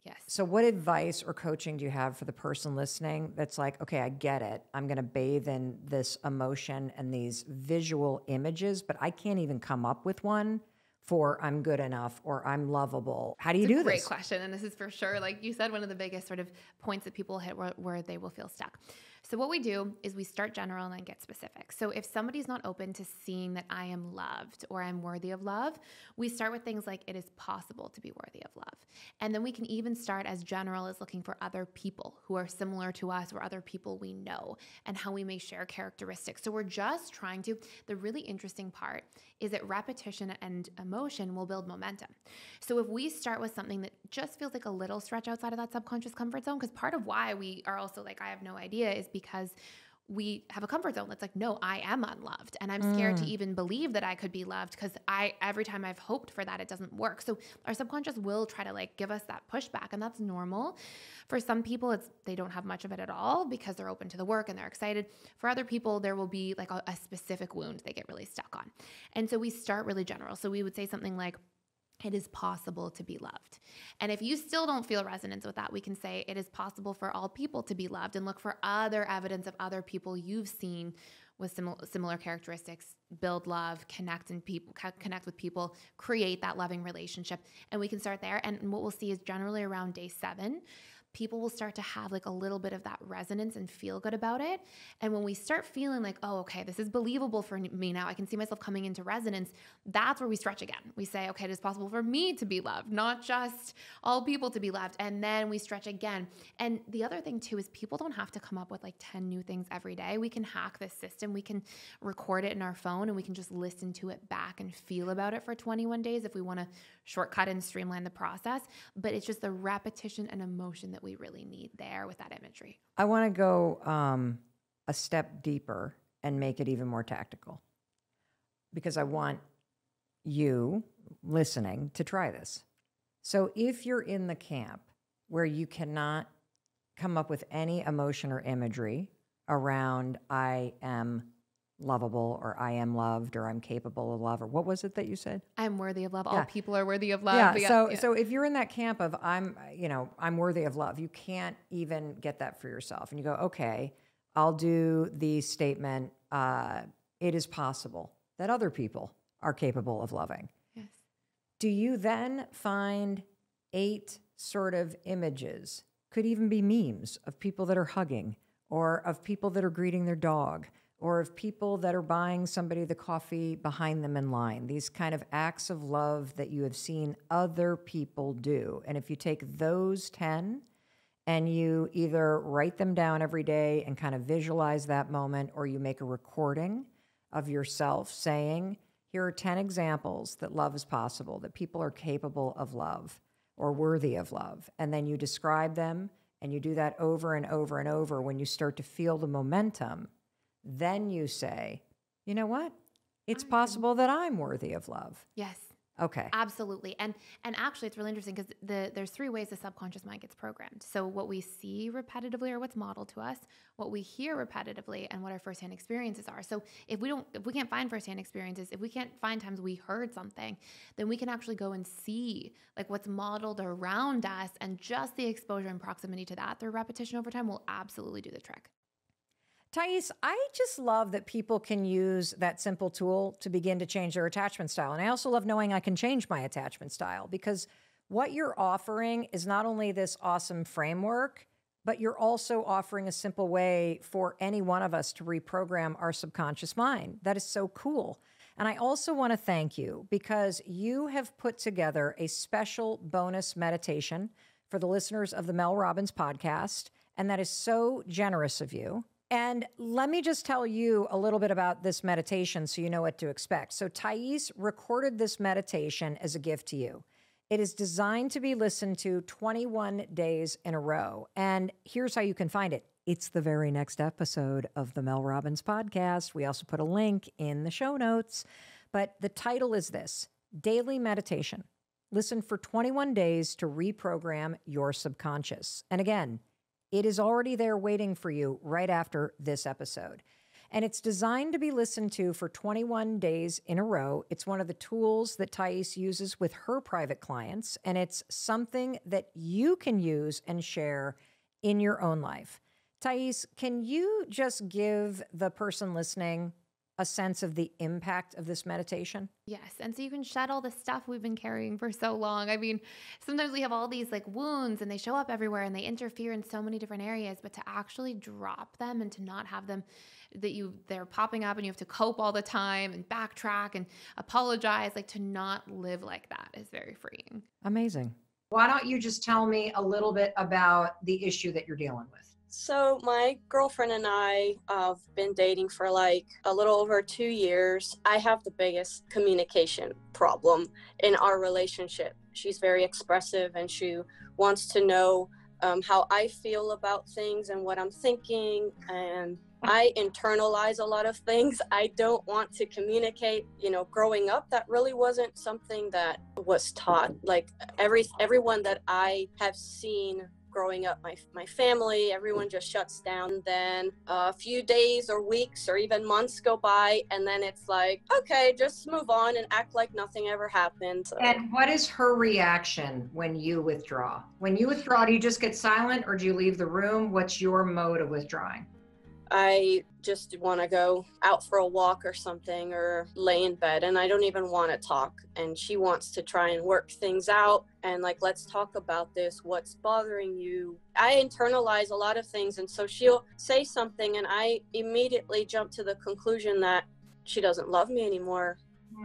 Yes. So what advice or coaching do you have for the person listening that's like, okay, I get it. I'm going to bathe in this emotion and these visual images, but I can't even come up with one for I'm good enough or I'm lovable. How do you do this? Great question. And this is for sure, like you said, one of the biggest sort of points that people hit where they will feel stuck. So what we do is we start general and then get specific. So if somebody's not open to seeing that I am loved or I'm worthy of love, we start with things like, it is possible to be worthy of love. And then we can even start as general as looking for other people who are similar to us, or other people we know, and how we may share characteristics. So we're just trying to, the really interesting part is that repetition and emotion will build momentum. So if we start with something that just feels like a little stretch outside of that subconscious comfort zone, because part of why we are also like, I have no idea, is because we have a comfort zone that's like, no, I am unloved. And I'm scared to even believe that I could be loved, because every time I've hoped for that, it doesn't work. So our subconscious will try to like give us that pushback, and that's normal. For some people, they don't have much of it at all because they're open to the work and they're excited. For other people, there will be like a specific wound they get really stuck on. And so we start really general. So we would say something like, it is possible to be loved. And if you still don't feel resonance with that, we can say it is possible for all people to be loved, and look for other evidence of other people you've seen with similar characteristics, build love, connect with people, create that loving relationship. And we can start there. And what we'll see is generally around day 7, people will start to have like a little bit of that resonance and feel good about it. And when we start feeling like, oh, okay, this is believable for me now, I can see myself coming into resonance, that's where we stretch again. We say, okay, it is possible for me to be loved, not just all people to be loved. And then we stretch again. And the other thing too is, people don't have to come up with like 10 new things every day. We can hack this system. We can record it in our phone and we can just listen to it back and feel about it for 21 days if we want to shortcut and streamline the process. But it's just the repetition and emotion that we really need there with that imagery. I want to go a step deeper and make it even more tactical, because I want you listening to try this. So if you're in the camp where you cannot come up with any emotion or imagery around I am lovable, or I am loved, or I'm capable of love, or what was it that you said? I'm worthy of love. Yeah. All people are worthy of love. Yeah. So if you're in that camp of I'm worthy of love, you can't even get that for yourself. And you go, okay, I'll do the statement, it is possible that other people are capable of loving. Yes. Do you then find 8 sort of images, could even be memes, of people that are hugging, or of people that are greeting their dog, or of people that are buying somebody the coffee behind them in line, these kind of acts of love that you have seen other people do. And if you take those 10 and you either write them down every day and kind of visualize that moment, or you make a recording of yourself saying, here are 10 examples that love is possible, that people are capable of love or worthy of love. And then you describe them, and you do that over and over and over. When you start to feel the momentum, then you say, you know what? It's possible that I'm worthy of love. Yes. Okay. Absolutely. And actually it's really interesting because there's three ways the subconscious mind gets programmed. So what we see repetitively or what's modeled to us, what we hear repetitively, and what our firsthand experiences are. So if we can't find firsthand experiences, if we can't find times we heard something, then we can actually go and see like what's modeled around us, and just the exposure and proximity to that through repetition over time will absolutely do the trick. Thais, I just love that people can use that simple tool to begin to change their attachment style. And I also love knowing I can change my attachment style, because what you're offering is not only this awesome framework, but you're also offering a simple way for any one of us to reprogram our subconscious mind. That is so cool. And I also want to thank you because you have put together a special bonus meditation for the listeners of the Mel Robbins podcast. And that is so generous of you. And let me just tell you a little bit about this meditation so you know what to expect. So Thais recorded this meditation as a gift to you. It is designed to be listened to 21 days in a row. And here's how you can find it. It's the very next episode of the Mel Robbins podcast. We also put a link in the show notes. But the title is this: Daily Meditation. Listen for 21 days to reprogram your subconscious. And again, it is already there waiting for you right after this episode. And it's designed to be listened to for 21 days in a row. It's one of the tools that Thais uses with her private clients, and it's something that you can use and share in your own life. Thais, can you just give the person listening a sense of the impact of this meditation? Yes. And so you can shed all the stuff we've been carrying for so long. I mean, sometimes we have all these like wounds and they show up everywhere and they interfere in so many different areas, but to actually drop them and to not have them they're popping up and you have to cope all the time and backtrack and apologize, like to not live like that is very freeing. Amazing. Why don't you just tell me a little bit about the issue that you're dealing with? So my girlfriend and I have been dating for like a little over 2 years. I have the biggest communication problem in our relationship. She's very expressive and she wants to know how I feel about things and what I'm thinking. And I internalize a lot of things. I don't want to communicate. You know, growing up, that really wasn't something that was taught. Like everyone that I have seen growing up, my family, everyone just shuts down. Then a few days or weeks or even months go by, and then it's like, okay, just move on and act like nothing ever happened. So. And what is her reaction when you withdraw? When you withdraw, do you just get silent or do you leave the room? What's your mode of withdrawing? I just want to go out for a walk or something or lay in bed, and I don't even want to talk. And she wants to try and work things out and like, let's talk about this. What's bothering you? I internalize a lot of things. And so she'll say something and I immediately jump to the conclusion that she doesn't love me anymore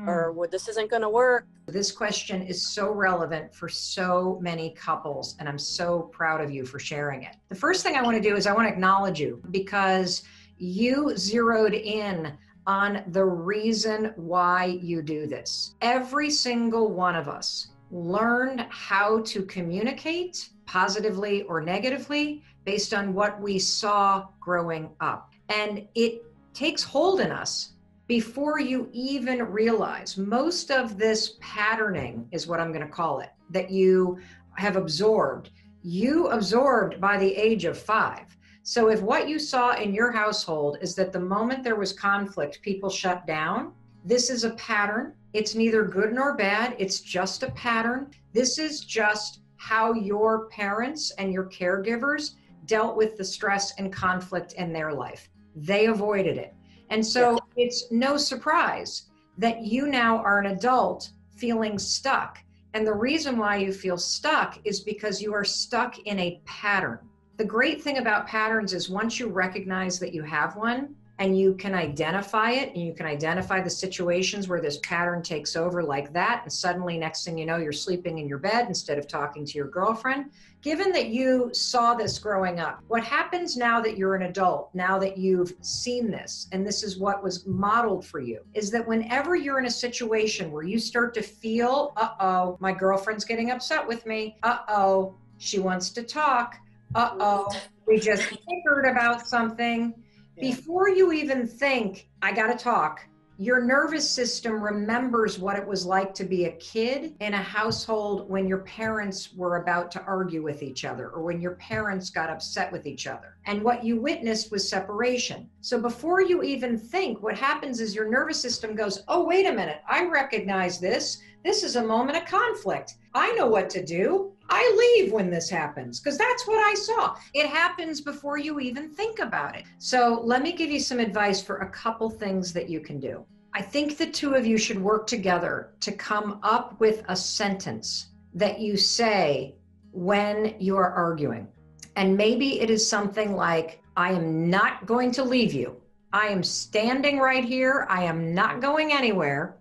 or this isn't going to work. This question is so relevant for so many couples, and I'm so proud of you for sharing it. The first thing I want to do is I want to acknowledge you because you zeroed in on the reason why you do this. Every single one of us learned how to communicate positively or negatively based on what we saw growing up. And it takes hold in us before you even realize. Most of this patterning is what I'm going to call it, that you have absorbed. You absorbed by the age of 5. So if what you saw in your household is that the moment there was conflict, people shut down, this is a pattern. It's neither good nor bad. It's just a pattern. This is just how your parents and your caregivers dealt with the stress and conflict in their life. They avoided it. And so it's no surprise that you now are an adult feeling stuck. And the reason why you feel stuck is because you are stuck in a pattern. The great thing about patterns is once you recognize that you have one and you can identify it and you can identify the situations where this pattern takes over like that, and suddenly next thing you know, you're sleeping in your bed instead of talking to your girlfriend. Given that you saw this growing up, what happens now that you're an adult, now that you've seen this, and this is what was modeled for you, is that whenever you're in a situation where you start to feel, uh-oh, my girlfriend's getting upset with me, uh-oh, she wants to talk, uh-oh, we just bickered about something, before you even think, I gotta talk, Your nervous system remembers what it was like to be a kid in a household when your parents were about to argue with each other, or when your parents got upset with each other. And what you witnessed was separation. So before you even think, what happens is your nervous system goes, oh, wait a minute, I recognize this. This is a moment of conflict. I know what to do. I leave when this happens because that's what I saw. It happens before you even think about it. So let me give you some advice for a couple things that you can do. I think the two of you should work together to come up with a sentence that you say when you are arguing. And maybe it is something like, I am not going to leave you. I am standing right here. I am not going anywhere.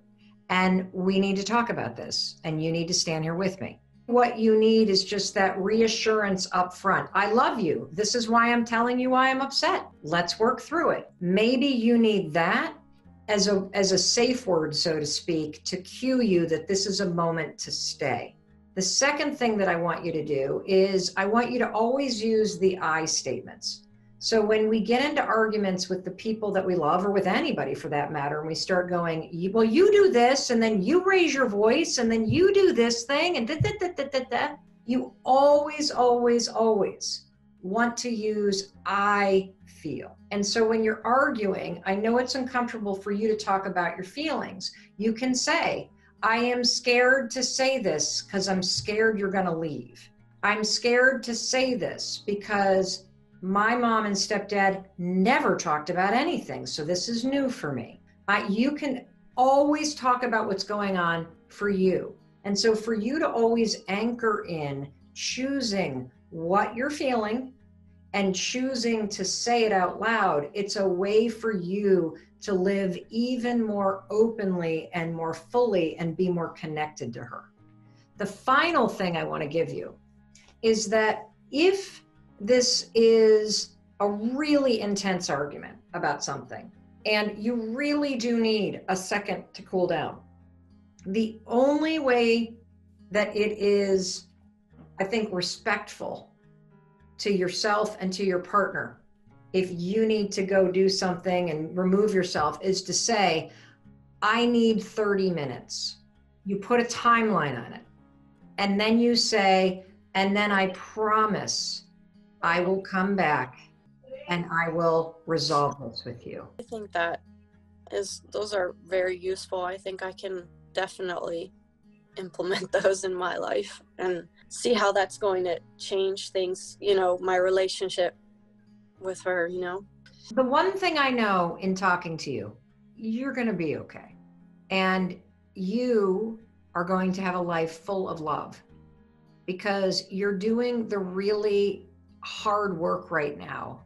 And we need to talk about this. And you need to stand here with me. What you need is just that reassurance up front. I love you. This is why I'm telling you why I'm upset. Let's work through it. Maybe you need that as a safe word, so to speak, to cue you that this is a moment to stay. The second thing that I want you to do is I want you to always use the I statements. So when we get into arguments with the people that we love, or with anybody for that matter, and we start going, well, you do this, and then you raise your voice, and then you do this thing, and da. You always, always, always want to use I feel. And so when you're arguing, I know it's uncomfortable for you to talk about your feelings. You can say, I am scared to say this because I'm scared you're going to leave. I'm scared to say this because my mom and stepdad never talked about anything, so this is new for me. You can always talk about what's going on for you. And so for you to always anchor in choosing what you're feeling and choosing to say it out loud, it's a way for you to live even more openly and more fully and be more connected to her. The final thing I want to give you is that if this is a really intense argument about something, and you really do need a second to cool down, the only way that it is, I think, respectful to yourself and to your partner, if you need to go do something and remove yourself, is to say, I need 30 minutes. You put a timeline on it. And then you say, and then I promise I will come back and I will resolve this with you. I think those are very useful. I think I can definitely implement those in my life and see how that's going to change things, my relationship with her, The one thing I know in talking to you, you're going to be okay. And you are going to have a life full of love because you're doing the really hard work right now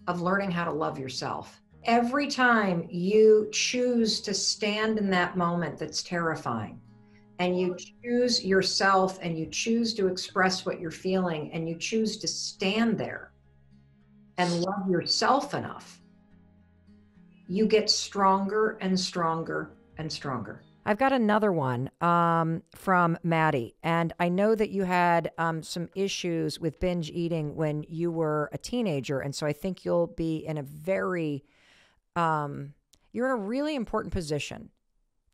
of learning how to love yourself. Every time you choose to stand in that moment that's terrifying, and you choose yourself and you choose to express what you're feeling, and you choose to stand there and love yourself enough, you get stronger and stronger and stronger. I've got another one from Maddie, and I know that you had some issues with binge eating when you were a teenager, and so I think you'll be in a very, you're in a really important position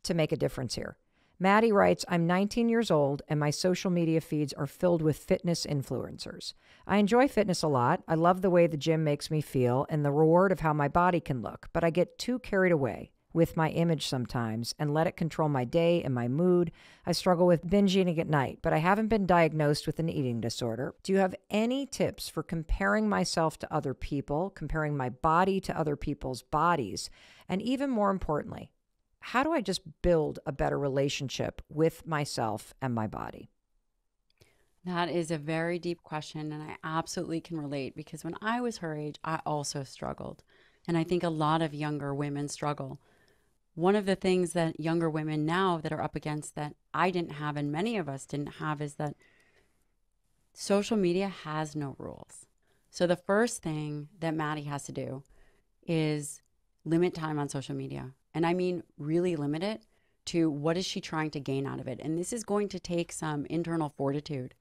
to make a difference here. Maddie writes, I'm 19 years old and my social media feeds are filled with fitness influencers. I enjoy fitness a lot. I love the way the gym makes me feel and the reward of how my body can look, but I get too carried away with my image sometimes and let it control my day and my mood. I struggle with binge eating at night, but I haven't been diagnosed with an eating disorder. Do you have any tips for comparing myself to other people, comparing my body to other people's bodies, and even more importantly, how do I just build a better relationship with myself and my body? That is a very deep question, and I absolutely can relate because when I was her age, I also struggled. And I think a lot of younger women struggle. One of the things that younger women now that are up against that I didn't have and many of us didn't have is that social media has no rules. So the first thing that Maddie has to do is limit time on social media. And I mean, really limit it to what is she trying to gain out of it. And this is going to take some internal fortitude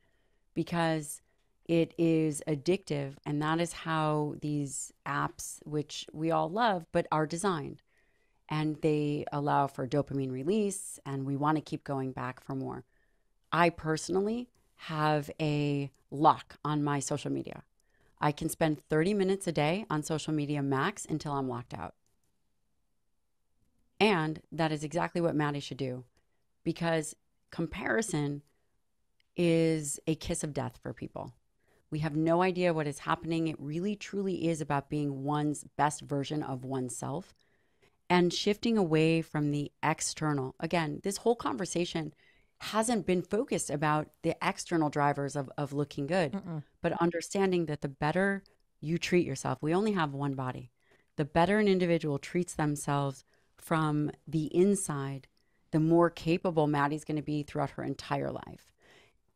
because it is addictive. And that is how these apps, which we all love, but are designed. and they allow for dopamine release, and we want to keep going back for more. I personally have a lock on my social media. I can spend 30 minutes a day on social media max until I'm locked out. And that is exactly what Maddie should do, because comparison is a kiss of death for people. We have no idea what is happening. It really, truly is about being one's best version of oneself and shifting away from the external. Again, this whole conversation hasn't been focused about the external drivers of looking good, but understanding that the better you treat yourself, we only have one body, the better an individual treats themselves from the inside, the more capable Maddie's going to be throughout her entire life.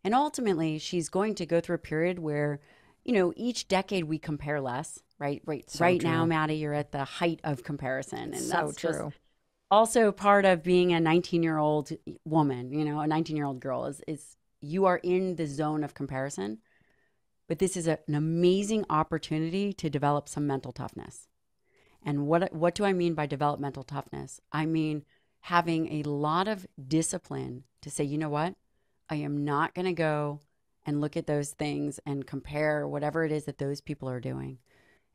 And ultimately, she's going to go through a period where, you know, each decade we compare less, right? Right now, Maddie, you're at the height of comparison. And that's just also part of being a 19-year-old woman, you know, a 19-year-old girl is you are in the zone of comparison. But this is an amazing opportunity to develop some mental toughness. And what do I mean by developmental toughness? I mean having a lot of discipline to say, you know what? I am not going to go and look at those things and compare whatever it is that those people are doing.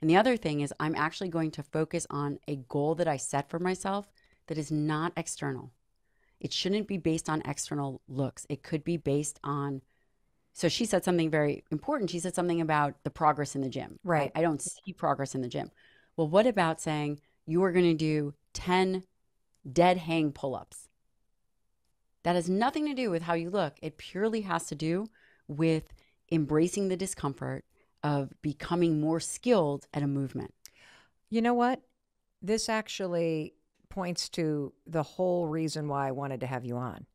And the other thing is I'm actually going to focus on a goal that I set for myself that is not external. It shouldn't be based on external looks. It could be based on, so she said something very important. She said something about the progress in the gym. Right. I don't see progress in the gym. Well, what about saying you are going to do 10 dead hang pull-ups? That has nothing to do with how you look. It purely has to do with embracing the discomfort of becoming more skilled at a movement. You know what? This actually points to the whole reason why I wanted to have you on.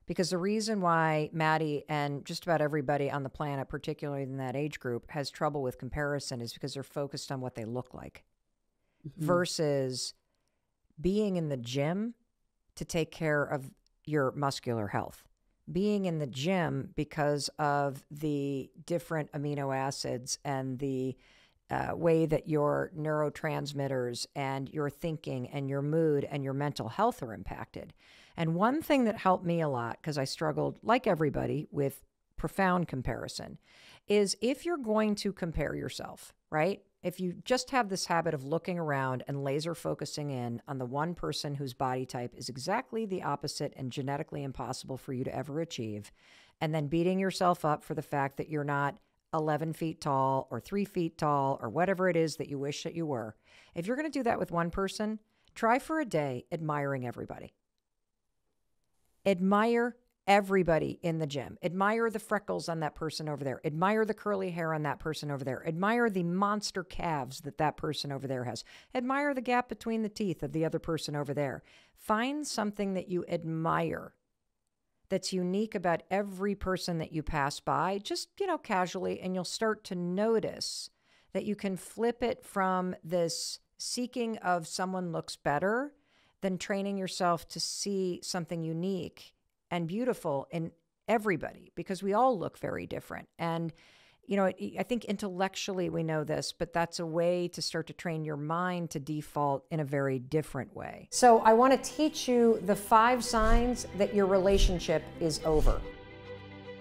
Because the reason why Maddie and just about everybody on the planet, particularly in that age group, has trouble with comparison is because they're focused on what they look like versus being in the gym to take care of your muscular health. Being in the gym because of the different amino acids and the way that your neurotransmitters and your thinking and your mood and your mental health are impacted. And one thing that helped me a lot, because I struggled, like everybody, with profound comparison, is if you're going to compare yourself, right? If you just have this habit of looking around and laser focusing in on the one person whose body type is exactly the opposite and genetically impossible for you to ever achieve, and then beating yourself up for the fact that you're not 11 feet tall or 3 feet tall or whatever it is that you wish that you were, if you're going to do that with one person, try for a day admiring everybody. Admire everybody in the gym. Admire the freckles on that person over there. Admire the curly hair on that person over there. Admire the monster calves that that person over there has. Admire the gap between the teeth of the other person over there. Find something that you admire that's unique about every person that you pass by, just, you know, casually, and you'll start to notice that you can flip it from this seeking of someone looks better than training yourself to see something unique and beautiful in everybody, because we all look very different. And, you know, I think intellectually we know this, but that's a way to start to train your mind to default in a very different way. So I want to teach you the 5 signs that your relationship is over.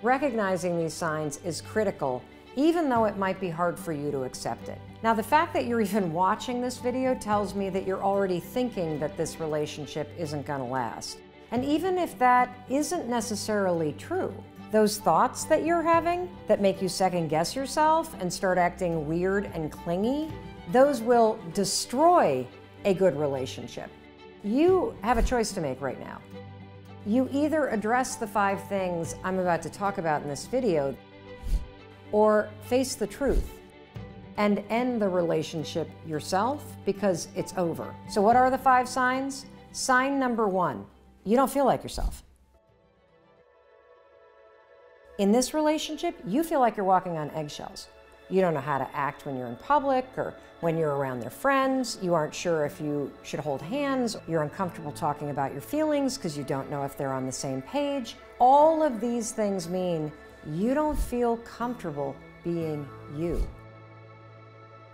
Recognizing these signs is critical, even though it might be hard for you to accept it. Now, the fact that you're even watching this video tells me that you're already thinking that this relationship isn't going to last. And even if that isn't necessarily true, those thoughts that you're having that make you second guess yourself and start acting weird and clingy, those will destroy a good relationship. You have a choice to make right now. You either address the 5 things I'm about to talk about in this video, or face the truth and end the relationship yourself because it's over. So what are the 5 signs? Sign number 1. You don't feel like yourself. In this relationship, you feel like you're walking on eggshells. You don't know how to act when you're in public or when you're around their friends. You aren't sure if you should hold hands. You're uncomfortable talking about your feelings because you don't know if they're on the same page. All of these things mean you don't feel comfortable being you.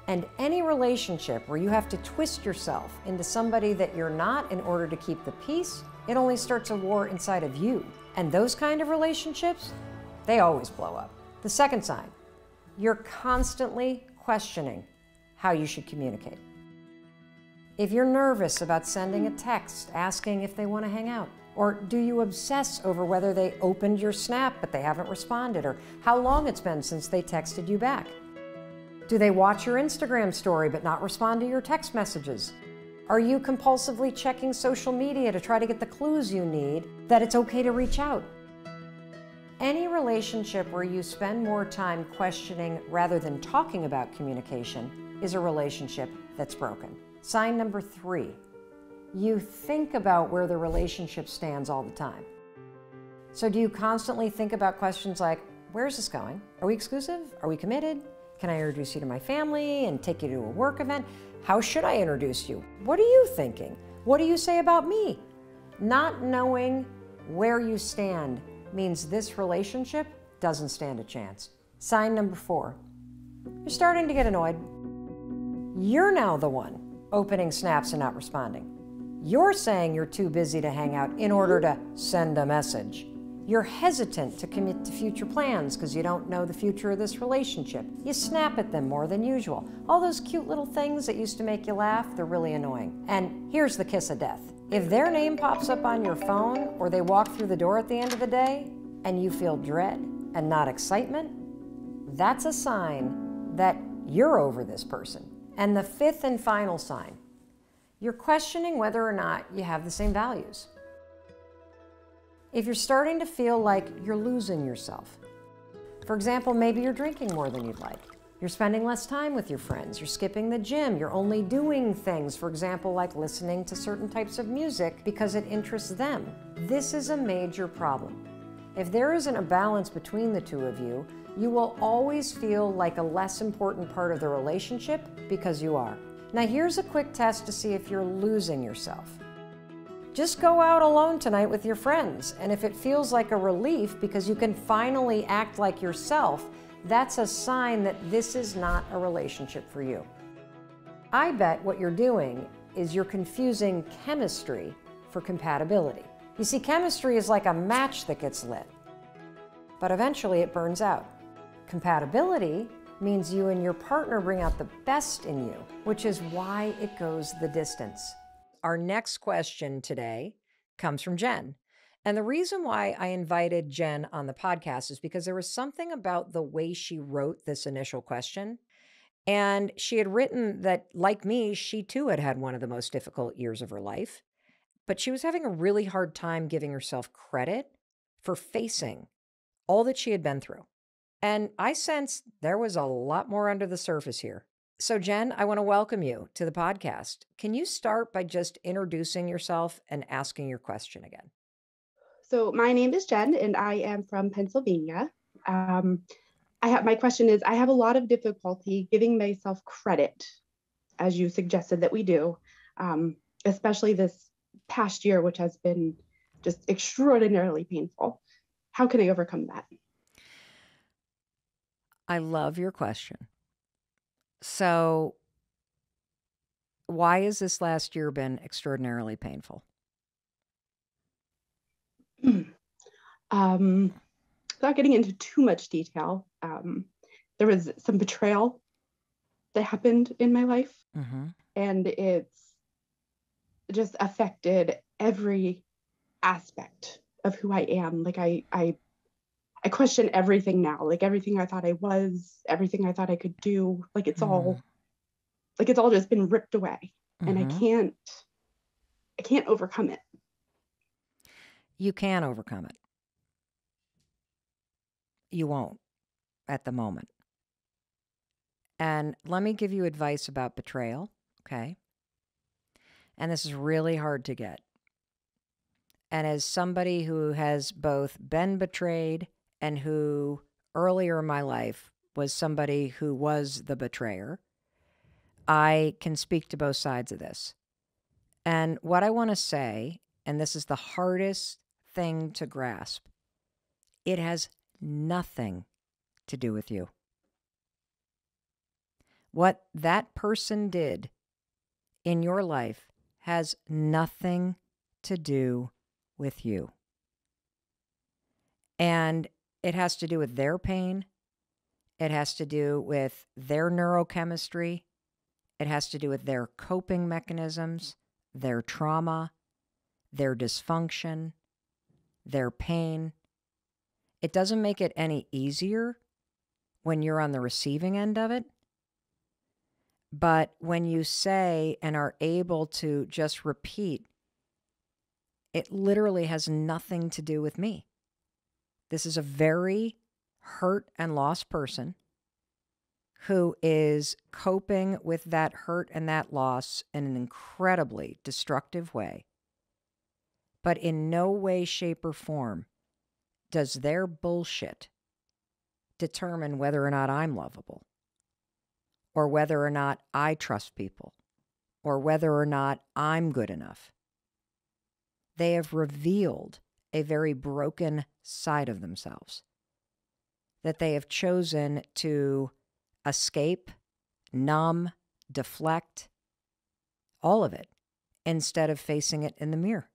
And any relationship where you have to twist yourself into somebody that you're not in order to keep the peace, it only starts a war inside of you. And those kind of relationships, they always blow up. The second sign, you're constantly questioning how you should communicate. If you're nervous about sending a text asking if they want to hang out, or do you obsess over whether they opened your Snap but they haven't responded, or how long it's been since they texted you back? Do they watch your Instagram story but not respond to your text messages? Are you compulsively checking social media to try to get the clues you need that it's okay to reach out? Any relationship where you spend more time questioning rather than talking about communication is a relationship that's broken. Sign number 3, you think about where the relationship stands all the time. So do you constantly think about questions like, where's this going? Are we exclusive? Are we committed? Can I introduce you to my family and take you to a work event? How should I introduce you? What are you thinking? What do you say about me? Not knowing where you stand means this relationship doesn't stand a chance. Sign number 4, you're starting to get annoyed. You're now the one opening snaps and not responding. You're saying you're too busy to hang out in order to send a message. You're hesitant to commit to future plans because you don't know the future of this relationship. You snap at them more than usual. All those cute little things that used to make you laugh, they're really annoying. And here's the kiss of death. If their name pops up on your phone or they walk through the door at the end of the day and you feel dread and not excitement, that's a sign that you're over this person. And the 5th and final sign, you're questioning whether or not you have the same values. If you're starting to feel like you're losing yourself, for example, maybe you're drinking more than you'd like, you're spending less time with your friends, you're skipping the gym, you're only doing things, for example, like listening to certain types of music because it interests them. This is a major problem. If there isn't a balance between the two of you, you will always feel like a less important part of the relationship because you are. Now here's a quick test to see if you're losing yourself. Just go out alone tonight with your friends, and if it feels like a relief because you can finally act like yourself, that's a sign that this is not a relationship for you. I bet what you're doing is you're confusing chemistry for compatibility. You see, chemistry is like a match that gets lit, but eventually it burns out. Compatibility means you and your partner bring out the best in you, which is why it goes the distance. Our next question today comes from Jen. And the reason why I invited Jen on the podcast is because there was something about the way she wrote this initial question. And she had written that, like me, she too had had one of the most difficult years of her life. But she was having a really hard time giving herself credit for facing all that she had been through. And I sensed there was a lot more under the surface here. So Jen, I want to welcome you to the podcast. Can you start by just introducing yourself and asking your question again? So my name is Jen, and I am from Pennsylvania. My question is, I have a lot of difficulty giving myself credit, as you suggested that we do, especially this past year, which has been just extraordinarily painful. How can I overcome that? I love your question. So why has this last year been extraordinarily painful? Without getting into too much detail, there was some betrayal that happened in my life, and it's just affected every aspect of who I am. Like I question everything now, like everything I thought I was, everything I thought I could do, like it's all just been ripped away, and I can't overcome it. You can overcome it. You won't at the moment. And let me give you advice about betrayal, okay? And this is really hard to get. And as somebody who has both been betrayed and who earlier in my life was somebody who was the betrayer, I can speak to both sides of this. And what I want to say, and this is the hardest thing to grasp, it has nothing to do with you. What that person did in your life has nothing to do with you. And it has to do with their pain. It has to do with their neurochemistry. It has to do with their coping mechanisms, their trauma, their dysfunction, their pain. It doesn't make it any easier when you're on the receiving end of it. But when you say and are able to just repeat, it literally has nothing to do with me. This is a very hurt and lost person who is coping with that hurt and that loss in an incredibly destructive way. But in no way, shape, or form does their bullshit determine whether or not I'm lovable, or whether or not I trust people, or whether or not I'm good enough. They have revealed a very broken side of themselves that they have chosen to escape, numb, deflect, all of it, instead of facing it in the mirror.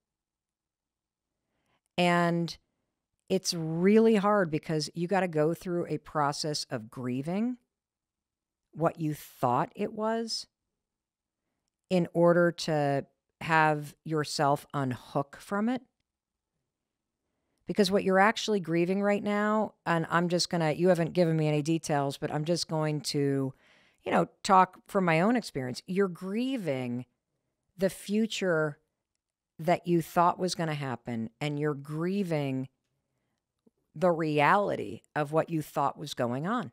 And it's really hard because you got to go through a process of grieving what you thought it was in order to have yourself unhook from it. Because what you're actually grieving right now, and I'm just going to, you haven't given me any details, but I'm just going to, talk from my own experience. You're grieving the future that you thought was going to happen, and you're grieving the reality of what you thought was going on.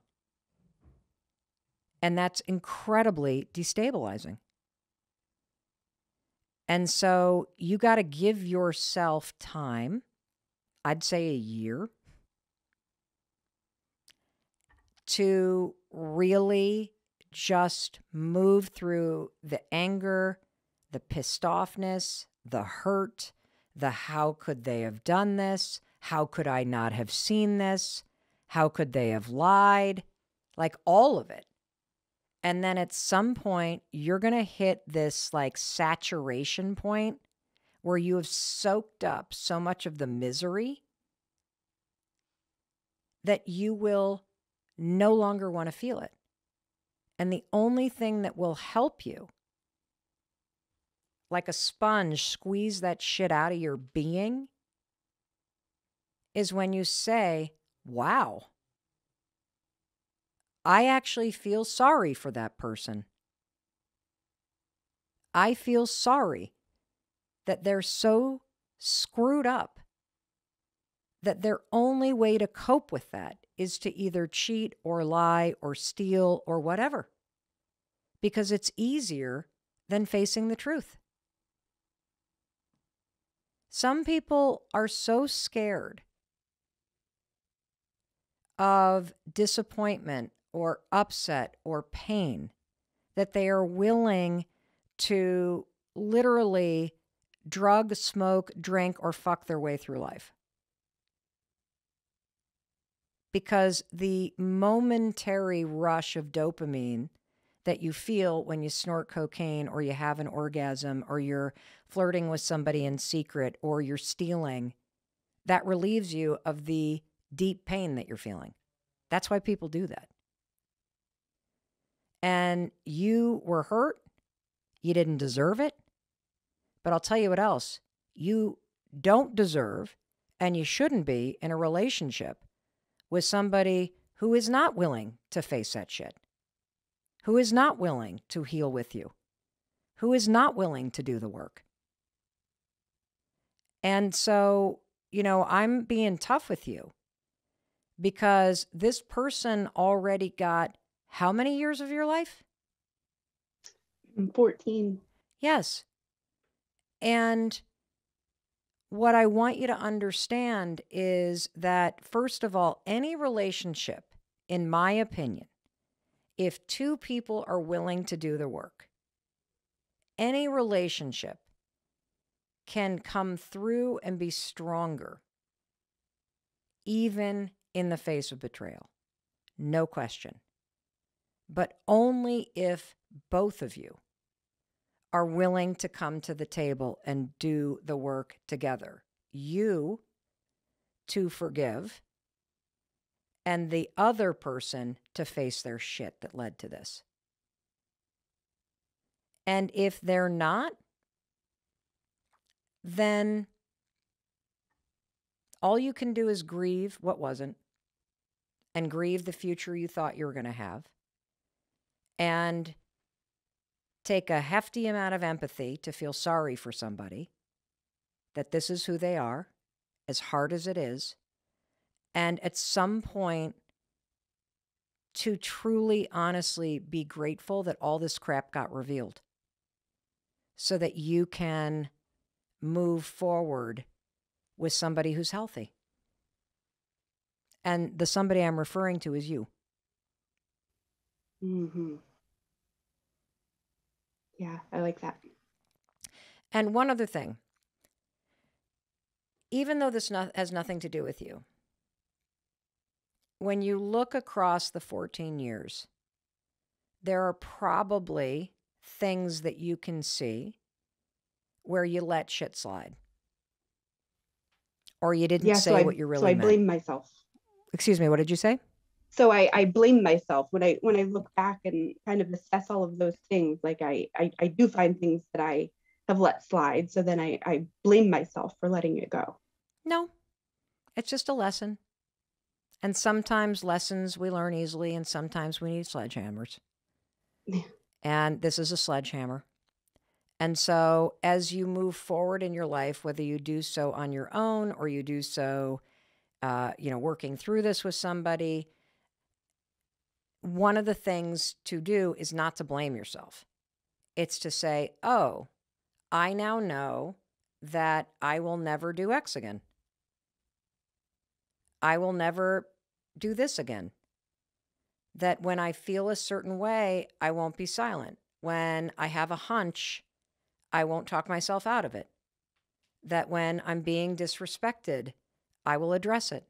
And that's incredibly destabilizing. And so you got to give yourself time, I'd say a year, to really just move through the anger, the pissed offness, the hurt, the how could they have done this? How could I not have seen this? How could they have lied? Like all of it. And then at some point, you're going to hit this like saturation point where you have soaked up so much of the misery that you will no longer want to feel it. And the only thing that will help you, like a sponge, squeeze that shit out of your being, is when you say, wow, I actually feel sorry for that person. I feel sorry that they're so screwed up that their only way to cope with that is to either cheat or lie or steal or whatever, because it's easier than facing the truth. Some people are so scared of disappointment or upset or pain that they are willing to literally drug, smoke, drink, or fuck their way through life. Because the momentary rush of dopamine that you feel when you snort cocaine or you have an orgasm or you're flirting with somebody in secret or you're stealing, that relieves you of the deep pain that you're feeling. That's why people do that. And you were hurt. You didn't deserve it. But I'll tell you what else. You don't deserve, and you shouldn't be in a relationship with somebody who is not willing to face that shit, who is not willing to heal with you, who is not willing to do the work. And so, I'm being tough with you because this person already got how many years of your life? 14. Yes. And what I want you to understand is that, first of all, any relationship, in my opinion, if two people are willing to do the work, any relationship can come through and be stronger, even in the face of betrayal. No question. but only if both of you are willing to come to the table and do the work together. You to forgive, and the other person to face their shit that led to this. And if they're not, then all you can do is grieve what wasn't, and grieve the future you thought you were going to have, and take a hefty amount of empathy to feel sorry for somebody, that this is who they are, as hard as it is, and at some point to truly, honestly be grateful that all this crap got revealed so that you can move forward with somebody who's healthy. And the somebody I'm referring to is you. Mm-hmm. Yeah, I like that. And one other thing, even though this has nothing to do with you, when you look across the 14 years, there are probably things that you can see where you let shit slide. Or you didn't say what you really meant. So I blame myself. Excuse me, what did you say? So I blame myself when I look back and kind of assess all of those things. Like I do find things that I have let slide. So then I blame myself for letting it go. No, it's just a lesson. And sometimes lessons we learn easily, and sometimes we need sledgehammers. Yeah. And this is a sledgehammer. And so as you move forward in your life, whether you do so on your own or you do so, working through this with somebody, one of the things to do is not to blame yourself. It's to say, oh, I now know that I will never do X again. I will never do this again. That when I feel a certain way, I won't be silent. When I have a hunch, I won't talk myself out of it. That when I'm being disrespected, I will address it.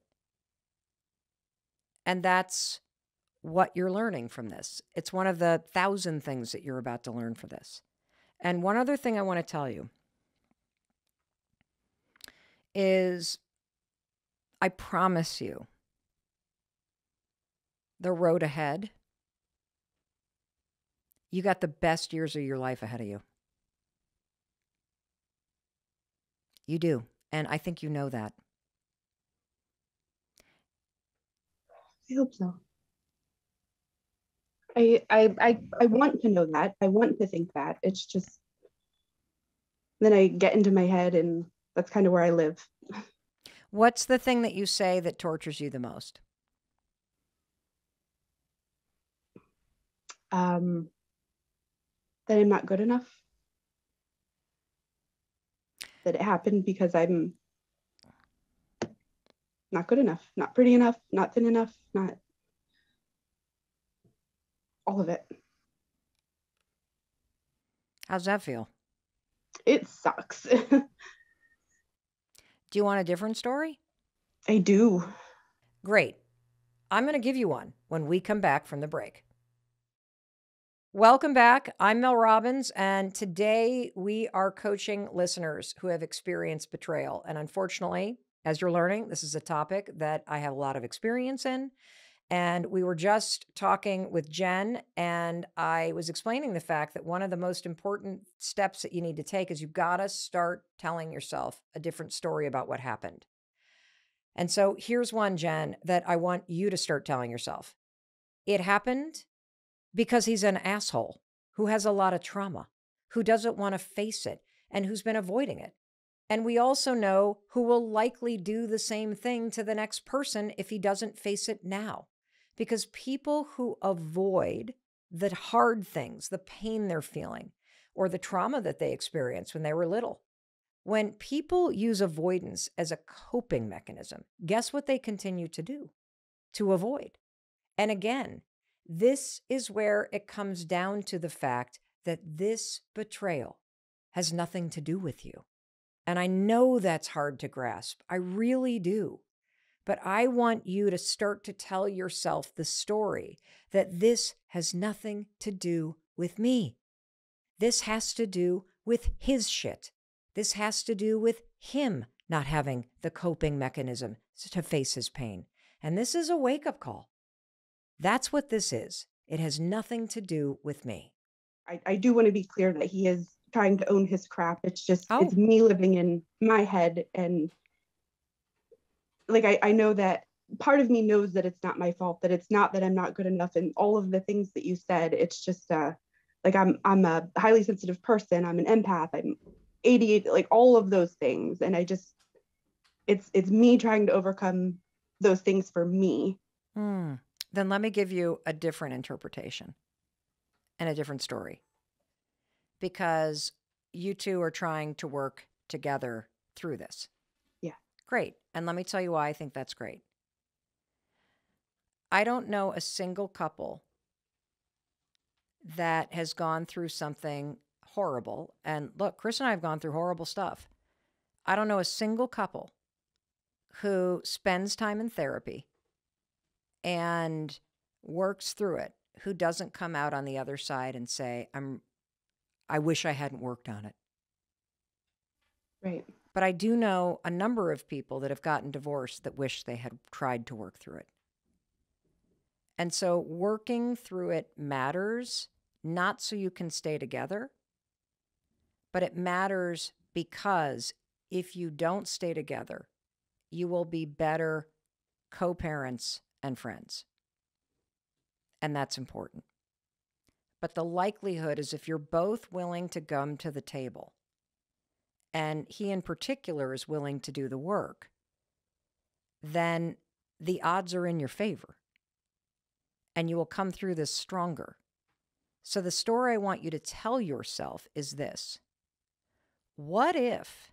And that's what you're learning from this. It's one of the 1,000 things that you're about to learn for this. And one other thing I want to tell you is I promise you, the road ahead, you got the best years of your life ahead of you. You do. And I think you know that. I hope so. I want to know that. I want to think that. It's just then I get into my head, and that's kind of where I live. What's the thing that you say that tortures you the most? That I'm not good enough. That it happened because I'm not good enough, not pretty enough, not thin enough, not all of it. How's that feel? It sucks. Do you want a different story? I do. Great. I'm going to give you one when we come back from the break. Welcome back. I'm Mel Robbins, and today we are coaching listeners who have experienced betrayal. And unfortunately, as you're learning, this is a topic that I have a lot of experience in. And we were just talking with Jen, and I was explaining the fact that one of the most important steps that you need to take is you've got to start telling yourself a different story about what happened. And so here's one, Jen, that I want you to start telling yourself. It happened because he's an asshole who has a lot of trauma, who doesn't want to face it, and who's been avoiding it. And we also know who will likely do the same thing to the next person if he doesn't face it now. Because people who avoid the hard things, the pain they're feeling, or the trauma that they experienced when they were little, when people use avoidance as a coping mechanism, guess what they continue to do? To avoid. And again, this is where it comes down to the fact that this betrayal has nothing to do with you. And I know that's hard to grasp. I really do. But I want you to start to tell yourself the story that this has nothing to do with me. This has to do with his shit. This has to do with him not having the coping mechanism to face his pain. And this is a wake-up call. That's what this is. It has nothing to do with me. I do want to be clear that he is trying to own his crap. It's just, Oh. it's me living in my head. And like, I know that part of me knows that it's not my fault, that it's not that I'm not good enough. And all of the things that you said, it's just, like I'm a highly sensitive person. I'm an empath. I'm ADHD, like all of those things. And I just, it's me trying to overcome those things for me. Then let me give you a different interpretation and a different story. Because you two are trying to work together through this. Yeah. Great. And let me tell you why I think that's great. I don't know a single couple that has gone through something horrible. And look, Chris and I have gone through horrible stuff. I don't know a single couple who spends time in therapy and works through it, who doesn't come out on the other side and say, I wish I hadn't worked on it. Right. But I do know a number of people that have gotten divorced that wish they had tried to work through it. And so working through it matters, not so you can stay together, but it matters because if you don't stay together, you will be better co-parents and friends. And that's important. But the likelihood is if you're both willing to come to the table, and he in particular is willing to do the work, then the odds are in your favor. And you will come through this stronger. So the story I want you to tell yourself is this. What if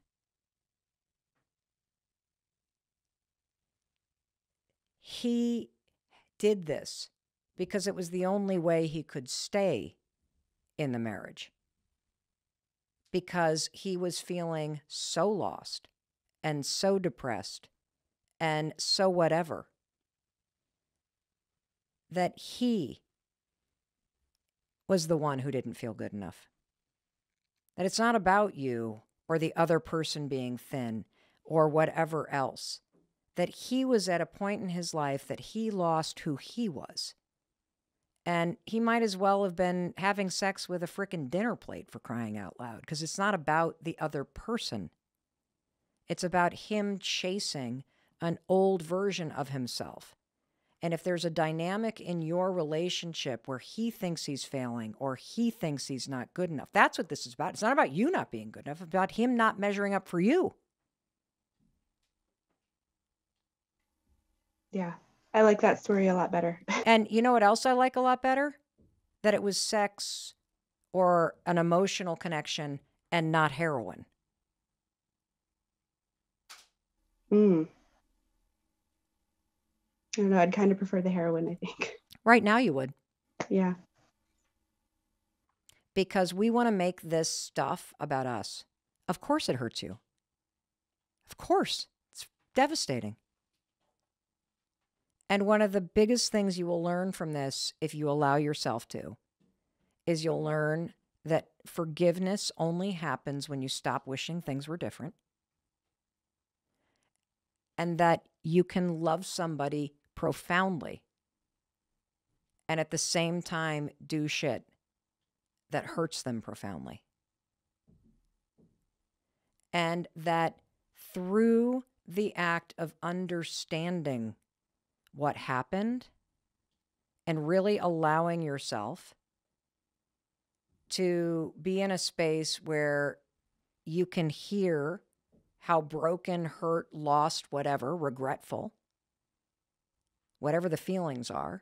he did this because it was the only way he could stay in the marriage? Because he was feeling so lost and so depressed and so whatever that he was the one who didn't feel good enough. That it's not about you or the other person being thin or whatever else. That he was at a point in his life that he lost who he was. And he might as well have been having sex with a frickin' dinner plate, for crying out loud, because it's not about the other person. It's about him chasing an old version of himself. And if there's a dynamic in your relationship where he thinks he's failing or he thinks he's not good enough, that's what this is about. It's not about you not being good enough. It's about him not measuring up for you. Yeah. I like that story a lot better. And you know what else I like a lot better? That it was sex or an emotional connection and not heroin. I don't know. I'd kind of prefer the heroin, I think. Right now you would. Yeah. Because we want to make this stuff about us. Of course it hurts you. Of course. It's devastating. And one of the biggest things you will learn from this, if you allow yourself to, is you'll learn that forgiveness only happens when you stop wishing things were different. And that you can love somebody profoundly and at the same time do shit that hurts them profoundly. And that through the act of understanding what happened and really allowing yourself to be in a space where you can hear how broken, hurt, lost, whatever, regretful, whatever the feelings are,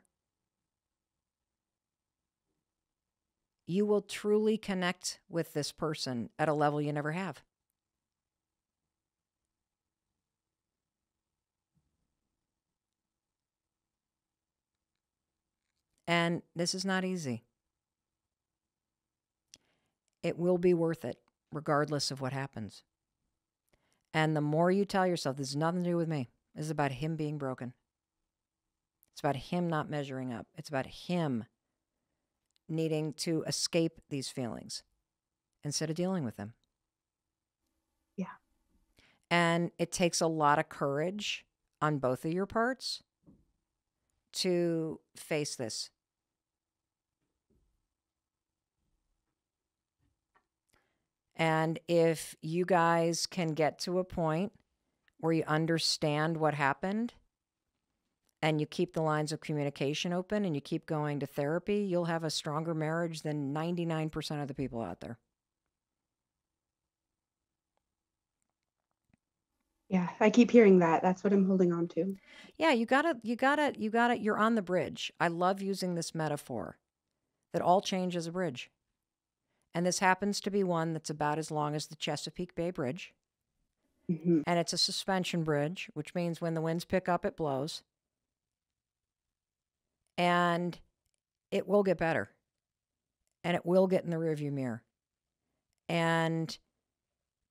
you will truly connect with this person at a level you never have. And this is not easy. It will be worth it, regardless of what happens. And the more you tell yourself, this has nothing to do with me. This is about him being broken. It's about him not measuring up. It's about him needing to escape these feelings instead of dealing with them. Yeah. And it takes a lot of courage on both of your parts to face this. And if you guys can get to a point where you understand what happened and you keep the lines of communication open and you keep going to therapy, you'll have a stronger marriage than 99% of the people out there. Yeah, I keep hearing that. That's what I'm holding on to. Yeah, you're on the bridge. I love using this metaphor that all change is a bridge. And this happens to be one that's about as long as the Chesapeake Bay Bridge. Mm-hmm. And it's a suspension bridge, which means when the winds pick up, it blows. And it will get better. And it will get in the rearview mirror. And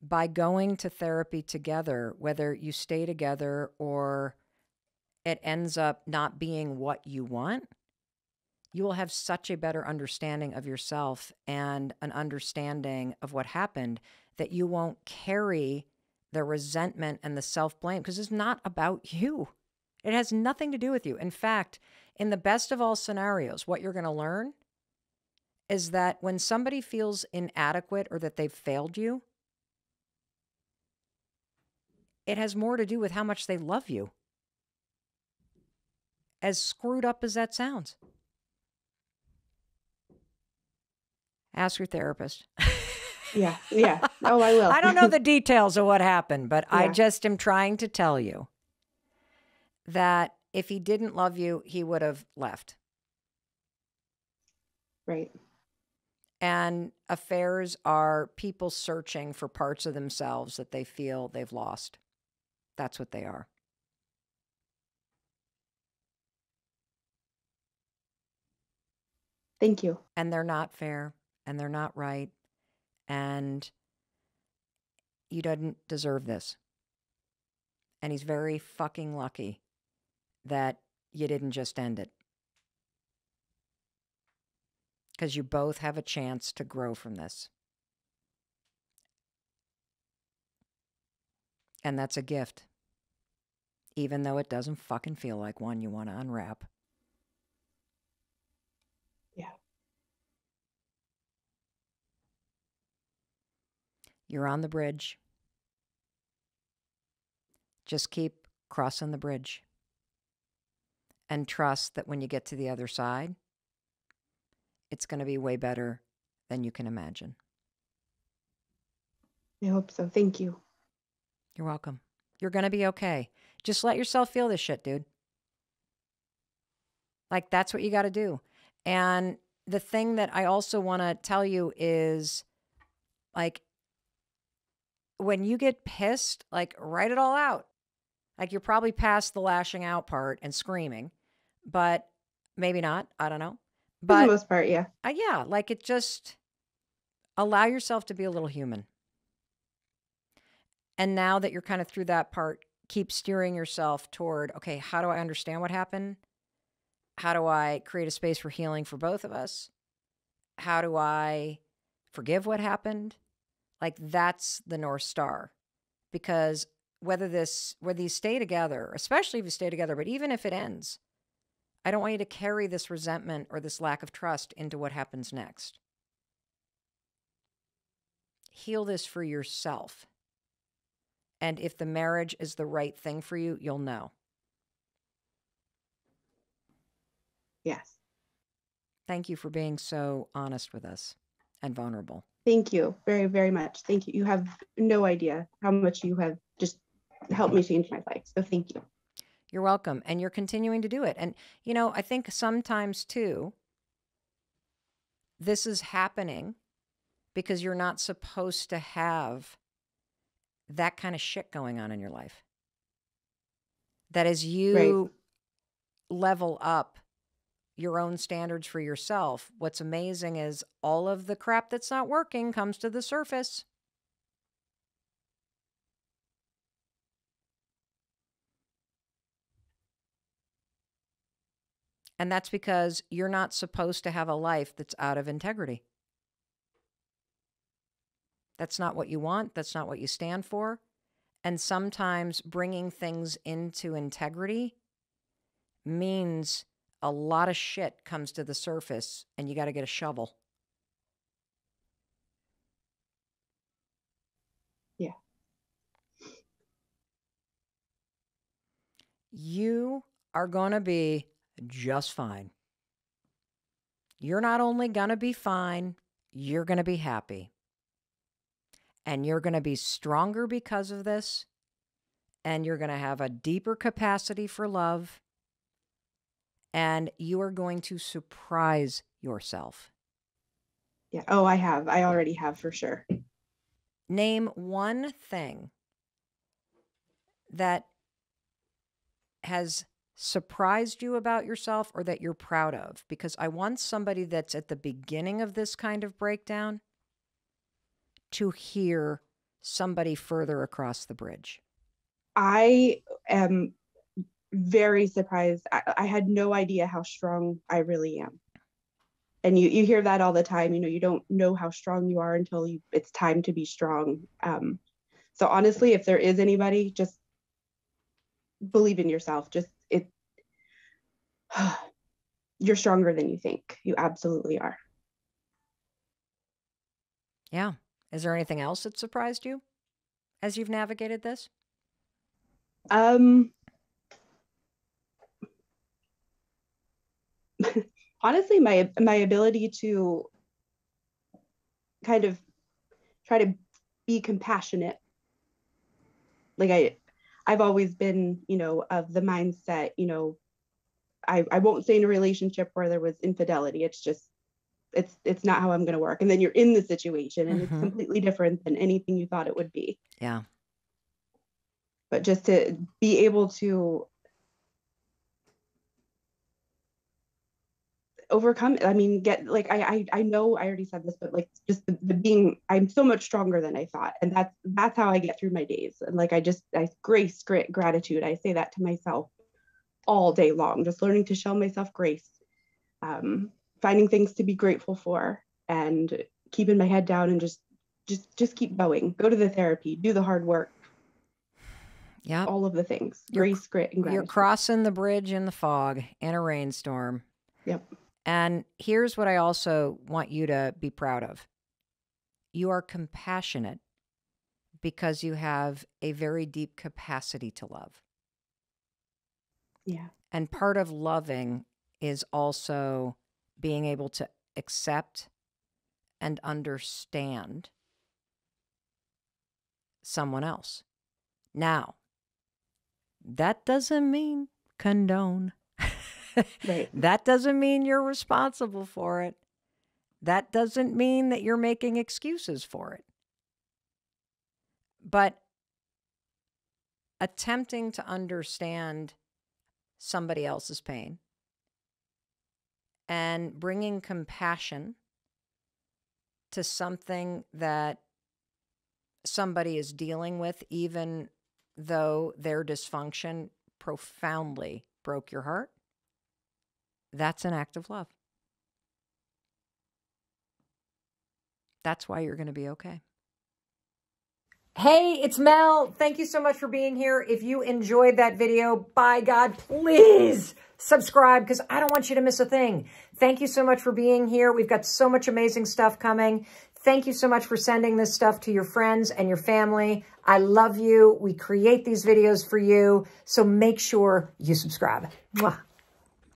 by going to therapy together, whether you stay together or it ends up not being what you want, you will have such a better understanding of yourself and an understanding of what happened that you won't carry the resentment and the self-blame, because it's not about you. It has nothing to do with you. In fact, in the best of all scenarios, what you're going to learn is that when somebody feels inadequate or that they've failed you, it has more to do with how much they love you. As screwed up as that sounds. Ask your therapist. Yeah. Oh, I will. I don't know the details of what happened, but Yeah. I just am trying to tell you that if he didn't love you, he would have left. Right. And affairs are people searching for parts of themselves that they feel they've lost. That's what they are. Thank you. And they're not fair, and they're not right, and you didn't deserve this. And he's very fucking lucky that you didn't just end it. Because you both have a chance to grow from this. And that's a gift. Even though it doesn't fucking feel like one you want to unwrap. Yeah. You're on the bridge. Just keep crossing the bridge. And trust that when you get to the other side, it's going to be way better than you can imagine. I hope so. Thank you. You're welcome. You're going to be okay. Just let yourself feel this shit, dude. Like, that's what you got to do. And the thing that I also want to tell you is, like, when you get pissed, like, write it all out. Like, you're probably past the lashing out part and screaming, but maybe not. I don't know. But for the most part, yeah. Yeah, like, it just allow yourself to be a little human. And now that you're kind of through that part, keep steering yourself toward, okay, how do I understand what happened? How do I create a space for healing for both of us? How do I forgive what happened? Like, that's the North Star. Because whether you stay together, especially if you stay together, but even if it ends, I don't want you to carry this resentment or this lack of trust into what happens next. Heal this for yourself. And if the marriage is the right thing for you, you'll know. Yes. Thank you for being so honest with us and vulnerable. Thank you very, very much. Thank you. You have no idea how much you have just helped me change my life. So thank you. You're welcome. And you're continuing to do it. And, you know, I think sometimes too, this is happening because you're not supposed to have that kind of shit going on in your life. That as you level up your own standards for yourself, what's amazing is all of the crap that's not working comes to the surface. And that's because you're not supposed to have a life that's out of integrity. That's not what you want. That's not what you stand for. And sometimes bringing things into integrity means a lot of shit comes to the surface and you got to get a shovel. Yeah. You are going to be just fine. You're not only going to be fine, you're going to be happy. And you're going to be stronger because of this. And you're going to have a deeper capacity for love. And you are going to surprise yourself. Yeah. Oh, I have. I already have for sure. Name one thing that has surprised you about yourself or that you're proud of. Because I want somebody that's at the beginning of this kind of breakdown to hear somebody further across the bridge. I am very surprised. I had no idea how strong I really am. And you hear that all the time. You know, you don't know how strong you are until it's time to be strong. So honestly, if there is anybody, just believe in yourself. You're stronger than you think. You absolutely are. Yeah. Is there anything else that surprised you as you've navigated this? Honestly, my ability to kind of try to be compassionate. Like I've always been, you know, of the mindset, you know, I won't stay in a relationship where there was infidelity. It's just, it's not how I'm going to work. And then you're in the situation and it's completely different than anything you thought it would be. Yeah. But just to be able to overcome it. I mean, get like, I know I already said this, but like just the being, I'm so much stronger than I thought. And that's how I get through my days. And like, I grace, grit, gratitude. I say that to myself all day long, just learning to show myself grace, finding things to be grateful for and keeping my head down and just keep going, go to the therapy, do the hard work. Yeah. All of the things, grace, grit, and gratitude. You're crossing the bridge in the fog in a rainstorm. Yep. And here's what I also want you to be proud of. You are compassionate because you have a very deep capacity to love. Yeah. And part of loving is also being able to accept and understand someone else. Now, that doesn't mean condone. Right. That doesn't mean you're responsible for it. That doesn't mean that you're making excuses for it. But attempting to understand somebody else's pain and bringing compassion to something that somebody is dealing with, even though their dysfunction profoundly broke your heart, that's an act of love. That's why you're going to be okay. Hey, it's Mel. Thank you so much for being here. If you enjoyed that video, by God, please subscribe because I don't want you to miss a thing. Thank you so much for being here. We've got so much amazing stuff coming. Thank you so much for sending this stuff to your friends and your family. I love you. We create these videos for you. So make sure you subscribe. Mwah.